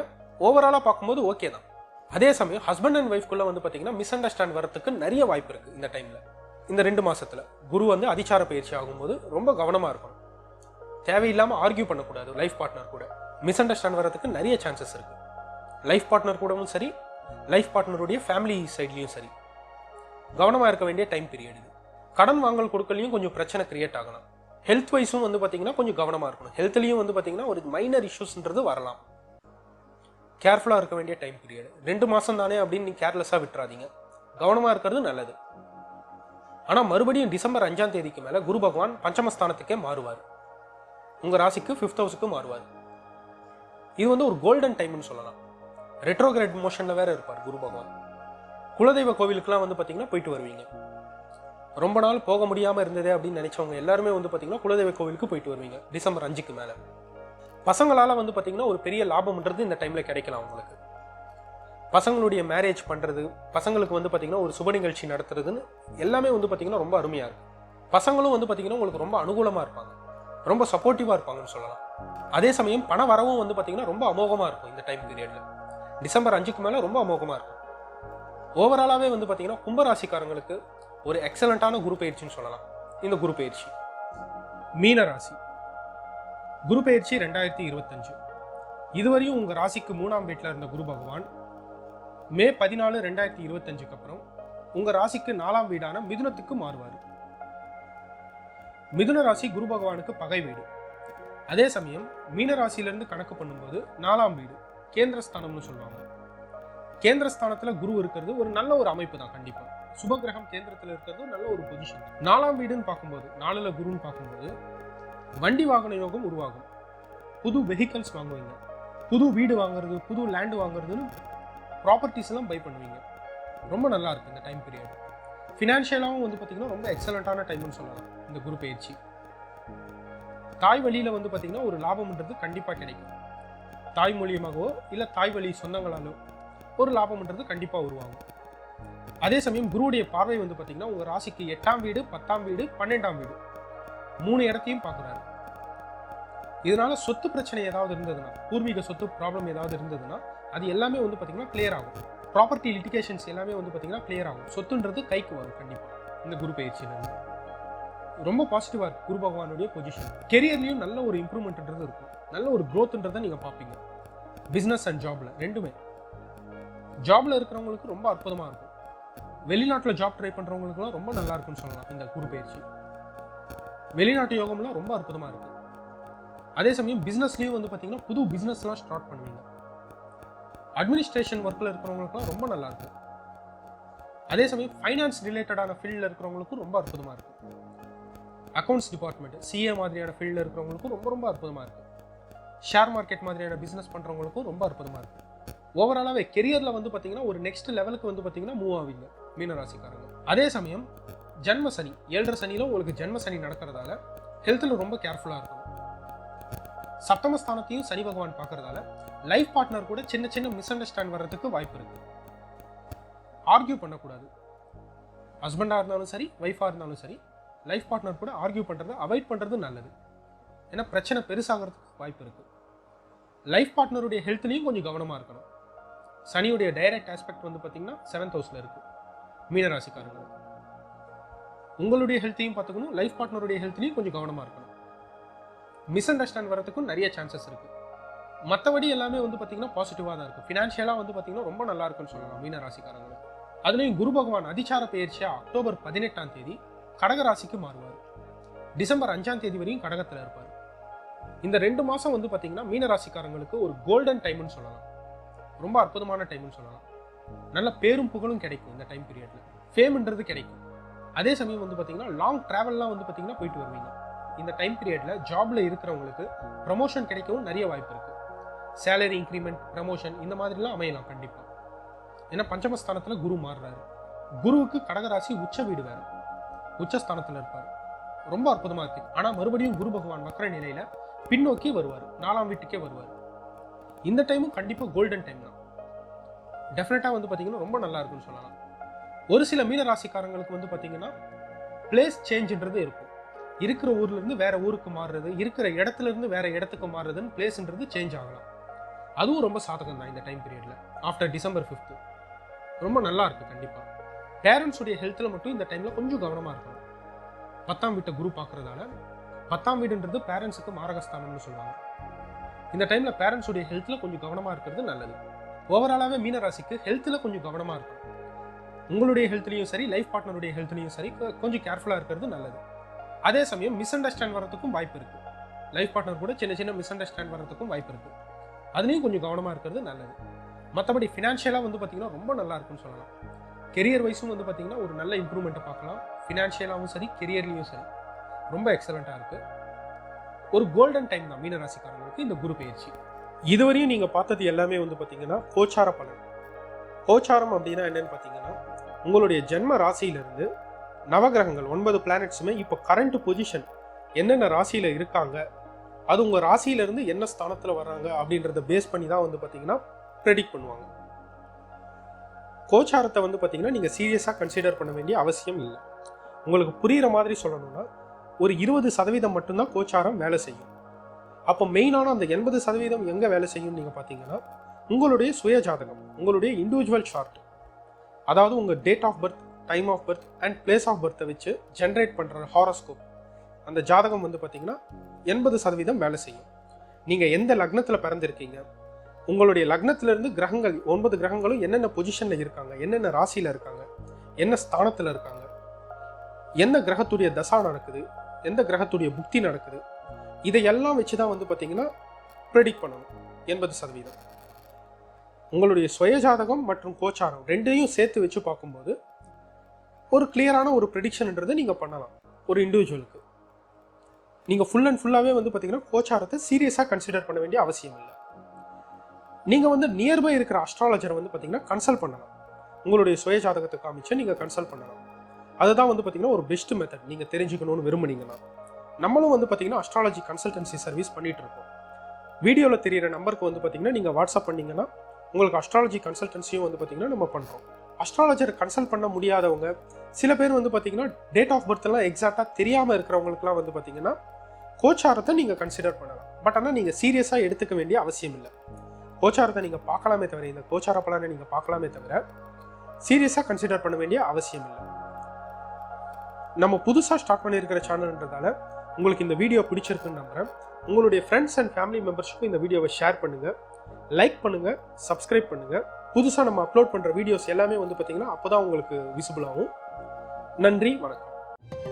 ஓவராலா பார்க்கும்போது ஓகே தான். அதே சமயம் ஹஸ்பண்ட் அண்ட் ஒய்ஃப்குள்ள வந்து பாத்தீங்கன்னா மிஸ் அண்டர்ஸ்டாண்ட் வரதுக்கு நிறைய வாய்ப்பு இருக்கு இந்த டைம்ல. இந்த 2 மாசத்துல குரு வந்து அதிச்சார பயிற்சி ஆகும்போது ரொம்ப கவனமா இருக்கணும். தேவையில்லாம ஆர்கியூ பண்ணக்கூடாது லைஃப் பார்ட்னர் கூட. மிஸ் அண்டர்ஸ்டாண்ட் வரதுக்கு நிறைய சான்சஸ் இருக்கு. லைஃப் பார்ட்னர் கூடவும் சரி, லைஃப் பார்ட்னருடைய ஃபேமிலி சைட்லயும் சரி, கவனமா இருக்க வேண்டிய டைம் பீரியட் இது. கடன் வாங்கல் கொடுக்கலையும் கொஞ்சம் பிரச்சனை கிரியேட் ஆகலாம். ஹெல்த் வைஸும் வந்து பாத்தீங்கன்னா கொஞ்சம் கவனமா இருக்கணும். ஹெல்த்லயும் வந்து பாத்தீங்கன்னா ஒரு மைனர் இஷ்யூஸ்ன்றது வரலாம். கேர்ஃபுல்லா இருக்க வேண்டிய டைம் பீரியட். 2 மாசம் தானே அப்படின்னு நீங்க கேர்லெஸ்ஸா விட்டுறாதீங்க. கவனமா இருக்கிறது நல்லது. ஆனால் மறுபடியும் டிசம்பர் 5ஆம் தேதிக்கு மேலே குரு பகவான் பஞ்சமஸ்தானத்துக்கே மாறுவார். உங்கள் ராசிக்கு 5th ஹவுஸுக்கு மாறுவார். இது வந்து ஒரு கோல்டன் டைம்னு சொல்லலாம். ரெட்ரோகிரேட் மோஷனில் வேற இருப்பார் குரு பகவான். குலதெய்வ கோவிலுக்குலாம் வந்து பார்த்தீங்கன்னா போயிட்டு வருவீங்க. ரொம்ப நாள் போக முடியாமல் இருந்ததே அப்படின்னு நினைச்சவங்க எல்லாருமே வந்து பார்த்தீங்கன்னா குலதெய்வ கோவிலுக்கு போயிட்டு வருவீங்க டிசம்பர் 5க்கு மேலே. பசங்களால் வந்து பார்த்தீங்கன்னா ஒரு பெரிய லாபம்ன்றது இந்த டைமில் கிடைக்கலாம் உங்களுக்கு. பசங்களுடைய மேரேஜ் பண்ணுறது, பசங்களுக்கு வந்து பார்த்தீங்கன்னா ஒரு சுப நிகழ்ச்சி நடத்துறதுன்னு எல்லாமே வந்து பார்த்தீங்கன்னா ரொம்ப அருமையாக இருக்கும். பசங்களும் வந்து பார்த்தீங்கன்னா உங்களுக்கு ரொம்ப அனுகூலமாக இருப்பாங்க, ரொம்ப சப்போர்ட்டிவாக இருப்பாங்கன்னு சொல்லலாம். அதே சமயம் பண வரவும் வந்து பார்த்தீங்கன்னா ரொம்ப அமோகமாக இருக்கும் இந்த டைம் பீரியடில். டிசம்பர் 5க்கு மேலே ரொம்ப அமோகமாக இருக்கும். ஓவராலாகவே வந்து பார்த்தீங்கன்னா கும்பராசிக்காரங்களுக்கு ஒரு எக்ஸலண்ட்டான குரு பயிற்சின்னு சொல்லலாம் இந்த குரு பயிற்சி. மீன ராசி குரு பயிற்சி 2025. இதுவரையும் உங்கள் ராசிக்கு 3ஆம் வீட்டில் இருந்த குரு பகவான் மே 14, 2025க்கு அப்புறம் உங்கள் ராசிக்கு 4ஆம் வீடான மிதுனத்துக்கு மாறுவார். மிதுன ராசி குரு பகவானுக்கு பகை வீடு. அதே சமயம் மீன ராசியிலிருந்து கணக்கு பண்ணும்போது 4ஆம் வீடு கேந்திரஸ்தானம்னு சொல்லுவாங்க. கேந்திரஸ்தானத்தில் குரு இருக்கிறது ஒரு நல்ல ஒரு அமைப்பு தான். கண்டிப்பாக சுபகிரகம் கேந்திரத்தில் இருக்கிறது நல்ல ஒரு பொசிஷன். 4ஆம் வீடுன்னு பார்க்கும்போது, 4ல் குருன்னு பார்க்கும்போது வண்டி வாகன யோகம் உருவாகும். புது வெஹிக்கல்ஸ் வாங்குவீங்க, புது வீடு வாங்குறது, புது லேண்டு வாங்குறதுன்னு ப்ராப்பர்ட்டிஸ் எல்லாம் பை பண்ணுவீங்க. ரொம்ப நல்லா இருக்கு இந்த டைம் பீரியட். ஃபினான்ஷியலாகவும் வந்து பார்த்தீங்கன்னா ரொம்ப எக்ஸலண்ட்டான டைம்னு சொல்லலாம் இந்த குரு பயிற்சி. தாய் வழியில் வந்து பார்த்தீங்கன்னா ஒரு லாபம்ன்றது கண்டிப்பாக கிடைக்கும். தாய் மூலியமாகவோ இல்லை தாய் வழி சொந்தங்களாலோ ஒரு லாபம்ன்றது கண்டிப்பாக உருவாகும். அதே சமயம் குருவுடைய பார்வை வந்து பார்த்தீங்கன்னா உங்கள் ராசிக்கு 8ஆம் வீடு, 10ஆம் வீடு, 12ஆம் வீடு 3 இடத்தையும் பார்க்குறாரு. இதனால சொத்து பிரச்சனை ஏதாவது இருந்ததுன்னா, பூர்வீக சொத்து ப்ராப்ளம் ஏதாவது இருந்ததுன்னா அது எல்லாமே வந்து பார்த்தீங்கன்னா கிளியர் ஆகும். ப்ராப்பர்ட்டி லிட்டிகேஷன்ஸ் எல்லாமே வந்து பார்த்தீங்கன்னா கிளியர் ஆகும். சொத்துன்றது கைக்கு வரும் கண்டிப்பாக இந்த குரு பயிற்சியிலிருந்து. ரொம்ப பாசிட்டிவாக இருக்கும் குரு பகவானுடைய பொசிஷன். கெரியர்லையும் நல்ல ஒரு இம்ப்ரூவ்மெண்ட்ன்றது இருக்கும், நல்ல ஒரு க்ரோத்ன்றதை நீங்கள் பார்ப்பீங்க. பிஸ்னஸ் அண்ட் ஜாப்ல ரெண்டுமே. ஜாப்ல இருக்கிறவங்களுக்கு ரொம்ப அற்புதமாக இருக்கும். வெளிநாட்டில் ஜாப் ட்ரை பண்ணுறவங்களுக்குலாம் ரொம்ப நல்லா இருக்குன்னு சொல்லலாம் இந்த குரு பயிற்சி. வெளிநாட்டு யோகம்லாம் ரொம்ப அற்புதமாக இருக்கு. அதே சமயம் பிஸ்னஸ்லேயும் வந்து பார்த்தீங்கன்னா புது பிஸ்னஸ்லாம் ஸ்டார்ட் பண்ணுவீங்க. அட்மினிஸ்ட்ரேஷன் ஒர்க்கில் இருக்கிறவங்களுக்குலாம் ரொம்ப நல்லா இருக்கு. அதே சமயம் ஃபைனான்ஸ் ரிலேட்டடான ஃபீல்டில் இருக்கிறவங்களுக்கும் ரொம்ப அற்புதமாக இருக்கு. அக்கௌண்ட்ஸ் டிபார்ட்மெண்ட், சிஏ மாதிரியான ஃபீல்டில் இருக்கிறவங்களுக்கும் ரொம்ப ரொம்ப அற்புதமாக இருக்கு. ஷேர் மார்க்கெட் மாதிரியான பிஸ்னஸ் பண்ணுறவங்களுக்கும் ரொம்ப அற்புதமாக இருக்கு. ஓவராலாகவே கெரியரில் வந்து பார்த்தீங்கன்னா ஒரு நெக்ஸ்ட் லெவலுக்கு வந்து பார்த்தீங்கன்னா மூவ் ஆவீங்க மீனராசிக்காரங்க. அதே சமயம் ஜன்ம சனி, 7.5 சனியில் உங்களுக்கு ஜன்ம சனி நடக்கிறதால ஹெல்த்தில் ரொம்ப கேர்ஃபுல்லாக இருக்கணும். சப்தமஸ்தானத்தையும் சனி பகவான் பார்க்கறதால லைஃப் பார்ட்னர் கூட சின்ன சின்ன மிஸ் அண்டர்ஸ்டாண்ட் வர்றதுக்கு வாய்ப்பு இருக்கு. ஆர்கியூ பண்ணக்கூடாது. ஹஸ்பண்டாக இருந்தாலும் சரி, ஒய்ஃபாக இருந்தாலும் சரி, லைஃப் பார்ட்னர் கூட ஆர்கியூ பண்ணுறதை அவாய்ட் பண்ணுறது நல்லது. ஏன்னா பிரச்சனை பெருசாகிறதுக்கு வாய்ப்பு இருக்கு. லைஃப் பார்ட்னருடைய ஹெல்த்லையும் கொஞ்சம் கவனமாக இருக்கணும். சனியுடைய டைரக்ட் ஆஸ்பெக்ட் வந்து பார்த்தீங்கன்னா 7th ஹவுஸில் இருக்கு மீனராசிக்காரங்க. உங்களுடைய ஹெல்த்தையும் பார்த்துக்கணும், லைஃப் பார்ட்னருடைய ஹெல்த்லையும் கொஞ்சம் கவனமாக இருக்கணும். மிஸ் அண்டர்ஸ்டாண்ட் வரதுக்கும் நிறைய சான்சஸ் இருக்கு. மற்றபடி எல்லாமே வந்து பார்த்தீங்கன்னா பாசிட்டிவாக தான் இருக்கும். ஃபினான்ஷியலாக வந்து பார்த்தீங்கன்னா ரொம்ப நல்லா இருக்குன்னு சொல்லலாம் மீனராசிக்காரங்களுக்கு. அதுலேயும் குரு பகவான் அதிசார பெயர்ச்சியாக அக்டோபர் 18ஆம் தேதி கடகராசிக்கு மாறுவார். டிசம்பர் 5ஆம் தேதி வரையும் கடகத்தில் இருப்பார். இந்த 2 மாதம் வந்து பார்த்தீங்கன்னா மீனராசிக்காரங்களுக்கு ஒரு கோல்டன் டைம்னு சொல்லலாம். ரொம்ப அற்புதமான டைம்னு சொல்லலாம். நல்ல பேரும் புகழும் கிடைக்கும் இந்த டைம் பீரியட்ல. ஃபேம்ன்றது கிடைக்கும். அதே சமயம் வந்து பார்த்தீங்கன்னா லாங் டிராவல்லாம் வந்து பார்த்தீங்கன்னா போயிட்டு வருவீங்க. இந்த டைம் பீரியட்ல ஜாப்ல இருக்கிறவங்களுக்கு ப்ரமோஷன் கிடைக்கவும் நிறைய வாய்ப்பு இருக்கு. சேலரி இன்க்ரிமெண்ட், ப்ரமோஷன் இந்த மாதிரிலாம் அமையலாம் கண்டிப்பாக. ஏன்னா பஞ்சமஸ்தானத்தில் குரு மாறுறாரு. குருவுக்கு கடகராசி உச்ச வீடு வேறு, உச்சஸ்தானத்தில் இருப்பார். ரொம்ப அற்புதமாக இருக்கு. ஆனால் மறுபடியும் குரு பகவான் வக்ர நிலையில பின்னோக்கி வருவார், 4ஆம் வீட்டுக்கே வருவார். இந்த டைமும் கண்டிப்பாக கோல்டன் டைம் தான். டெஃபினட்டாக வந்து பார்த்தீங்கன்னா ரொம்ப நல்லா இருக்குன்னு சொல்லலாம். ஒரு சில மீனராசிக்காரங்களுக்கு வந்து பார்த்தீங்கன்னா பிளேஸ் சேஞ்சுன்றது இருக்கும். இருக்கிற ஊர்ல இருந்து வேற ஊருக்கு மாறுறது, இருக்கிற இடத்துல இருந்து வேற இடத்துக்கு மாறுறதுன்னு பிளேஸ்ன்றது சேஞ்ச் ஆகலாம். அதுவும் ரொம்ப சாதகம் தான் இந்த டைம் பீரியட்ல. ஆஃப்டர் டிசம்பர் 5 ரொம்ப நல்லா இருக்கு கண்டிப்பா. பேரண்ட்ஸுடைய ஹெல்த்தில் மட்டும் இந்த டைம்ல கொஞ்சம் கவனமா இருக்கணும். 10ஆம் வீட்டை குரு பார்க்கறதால 10ஆம் வீடுன்றது பேரண்ட்ஸுக்கு மாரகஸ்தானம்னு சொல்லுவாங்க. இந்த டைம்ல பேரண்ட்ஸுடைய ஹெல்த்தில் கொஞ்சம் கவனமா இருக்கிறது நல்லது. ஓவராலாவே மீனராசிக்கு ஹெல்த்தில் கொஞ்சம் கவனமா இருக்கும். உங்களுடைய ஹெல்த்லையும் சரி, லைஃப் பார்ட்னருடைய ஹெல்த்லையும் சரி கொஞ்சம் கேர்ஃபுல்லா இருக்கிறது நல்லது. அதே சமயம் மிஸ் அண்டர்ஸ்டாண்ட் வரதுக்கும் வாய்ப்பு இருக்கு. லைஃப் பார்ட்னர் கூட சின்ன சின்ன மிஸ் அண்டர்ஸ்டாண்ட் வரதுக்கும் வாய்ப்பு இருக்கு. அதுலேயும் கொஞ்சம் கவனமாக இருக்கிறது நல்லது. மற்றபடி ஃபினான்ஷியலாக வந்து பார்த்தீங்கன்னா ரொம்ப நல்லா இருக்குன்னு சொல்லலாம். கெரியர் வைஸும் வந்து பார்த்தீங்கன்னா ஒரு நல்ல இம்ப்ரூவ்மெண்ட்டை பார்க்கலாம். ஃபினான்ஷியலாகவும் சரி, கெரியர்லேயும் சரி ரொம்ப எக்ஸலண்ட்டாக இருக்குது. ஒரு கோல்டன் டைம் தான் மீனராசிக்காரங்களுக்கு இந்த குரு பயிற்சி. இதுவரையும் நீங்கள் பார்த்தது எல்லாமே வந்து பார்த்தீங்கன்னா கோச்சார பலன். கோச்சாரம் அப்படின்னா என்னன்னு பார்த்தீங்கன்னா, உங்களுடைய ஜென்ம ராசியிலிருந்து நவகிரகங்கள் 9 பிளானட்ஸுமே இப்போ கரண்ட் பொசிஷன் என்னென்ன ராசியில் இருக்காங்க, அது உங்கள் ராசியிலிருந்து என்ன ஸ்தானத்தில் வர்றாங்க அப்படின்றத பேஸ் பண்ணி தான் வந்து பார்த்தீங்கன்னா ப்ரெடிக்ட் பண்ணுவாங்க. கோச்சாரத்தை வந்து பார்த்தீங்கன்னா நீங்கள் சீரியஸாக கன்சிடர் பண்ண வேண்டிய அவசியம் இல்லை. உங்களுக்கு புரிகிற மாதிரி சொல்லணும்னா ஒரு 20% மட்டும்தான் கோச்சாரம் வேலை செய்யும். அப்போ மெயினான அந்த 80% எங்கே வேலை செய்யும் நீங்கள் பார்த்தீங்கன்னா, உங்களுடைய சுய ஜாதகம், உங்களுடைய இண்டிவிஜுவல் சார்ட், அதாவது உங்கள் date of birth, time of birth and place of பர்த்தை வச்சு ஜென்ரேட் பண்ணுற ஹாரோஸ்கோப், அந்த ஜாதகம் வந்து பார்த்தீங்கன்னா 80% வேலை செய்யும். நீங்கள் எந்த லக்னத்தில் பிறந்திருக்கீங்க, உங்களுடைய லக்னத்திலிருந்து கிரகங்கள் 9 கிரகங்களும் என்னென்ன பொசிஷனில் இருக்காங்க, என்னென்ன ராசியில் இருக்காங்க, என்ன ஸ்தானத்தில் இருக்காங்க, எந்த கிரகத்துடைய தசா நடக்குது, எந்த கிரகத்துடைய புக்தி நடக்குது, இதையெல்லாம் வச்சு தான் வந்து பார்த்தீங்கன்னா ப்ரெடிக்ட் பண்ணணும். 80% உங்களுடைய சுயஜாதகம் மற்றும் கோச்சாரம் ரெண்டையும் சேர்த்து வச்சு பார்க்கும்போது ஒரு கிளியரான ஒரு ப்ரெடிக்ஷன்ன்றதை நீங்கள் பண்ணலாம். ஒரு இண்டிவிஜுவலுக்கு நீங்கள் ஃபுல் அண்ட் ஃபுல்லாகவே வந்து பார்த்தீங்கன்னா கோச்சாரத்தை சீரியஸாக கன்சிடர் பண்ண வேண்டிய அவசியம் இல்லை. நீங்கள் வந்து நியர்பை இருக்கிற அஸ்ட்ராலஜரை வந்து பார்த்தீங்கன்னா கன்சல்ட் பண்ணலாம். உங்களுடைய சுயஜாதகத்தை காமிச்சு நீங்கள் கன்சல்ட் பண்ணலாம். அதுதான் வந்து பார்த்தீங்கன்னா ஒரு பெஸ்ட் மெத்தட். நீங்கள் தெரிஞ்சுக்கணும்னு விரும்புனீங்கன்னா நம்மளும் வந்து பார்த்தீங்கன்னா அஸ்ட்ராலஜி கன்சல்டன்சி சர்வீஸ் பண்ணிட்டு இருக்கோம். வீடியோவில் தெரியிற நம்பருக்கு வந்து பார்த்தீங்கன்னா நீங்கள் வாட்ஸ்அப் பண்ணிங்கன்னா உங்களுக்கு அஸ்ட்ராலஜி கன்சல்டன்சியும் வந்து பார்த்தீங்கன்னா நம்ம பண்ணுறோம். அஸ்ட்ராலஜர் கன்சல்ட் பண்ண முடியாதவங்க சில பேர் வந்து பார்த்தீங்கன்னா டேட் ஆஃப் பர்த் எல்லாம் எக்ஸாக்டாக தெரியாமல் இருக்கிறவங்களுக்குலாம் வந்து பார்த்தீங்கன்னா கோச்சாரத்தை நீங்கள் கன்சிடர் பண்ணலாம். பட் ஆனால் நீங்கள் சீரியஸாக எடுத்துக்க வேண்டிய அவசியம் இல்லை. கோச்சாரத்தை நீங்கள் பார்க்கலாமே தவிர, இந்த கோச்சார பலனை நீங்கள் பார்க்கலாமே தவிர சீரியஸாக கன்சிடர் பண்ண வேண்டிய அவசியம் இல்லை. நம்ம புதுசாக ஸ்டார்ட் பண்ணியிருக்கிற சேனல்ன்றதால உங்களுக்கு இந்த வீடியோ பிடிச்சிருக்குன்னு நம்புகிறேன். உங்களுடைய ஃப்ரெண்ட்ஸ் அண்ட் ஃபேமிலி மெம்பர்ஸ்க்கும் இந்த வீடியோவை ஷேர் பண்ணுங்கள், லைக் பண்ணுங்கள், சப்ஸ்கிரைப் பண்ணுங்கள். புதுசாக நம்ம அப்லோட் பண்ணுற வீடியோஸ் எல்லாமே வந்து பார்த்தீங்கன்னா அப்போ தான் உங்களுக்கு விசிபிள் ஆகும். நன்றி, வணக்கம்.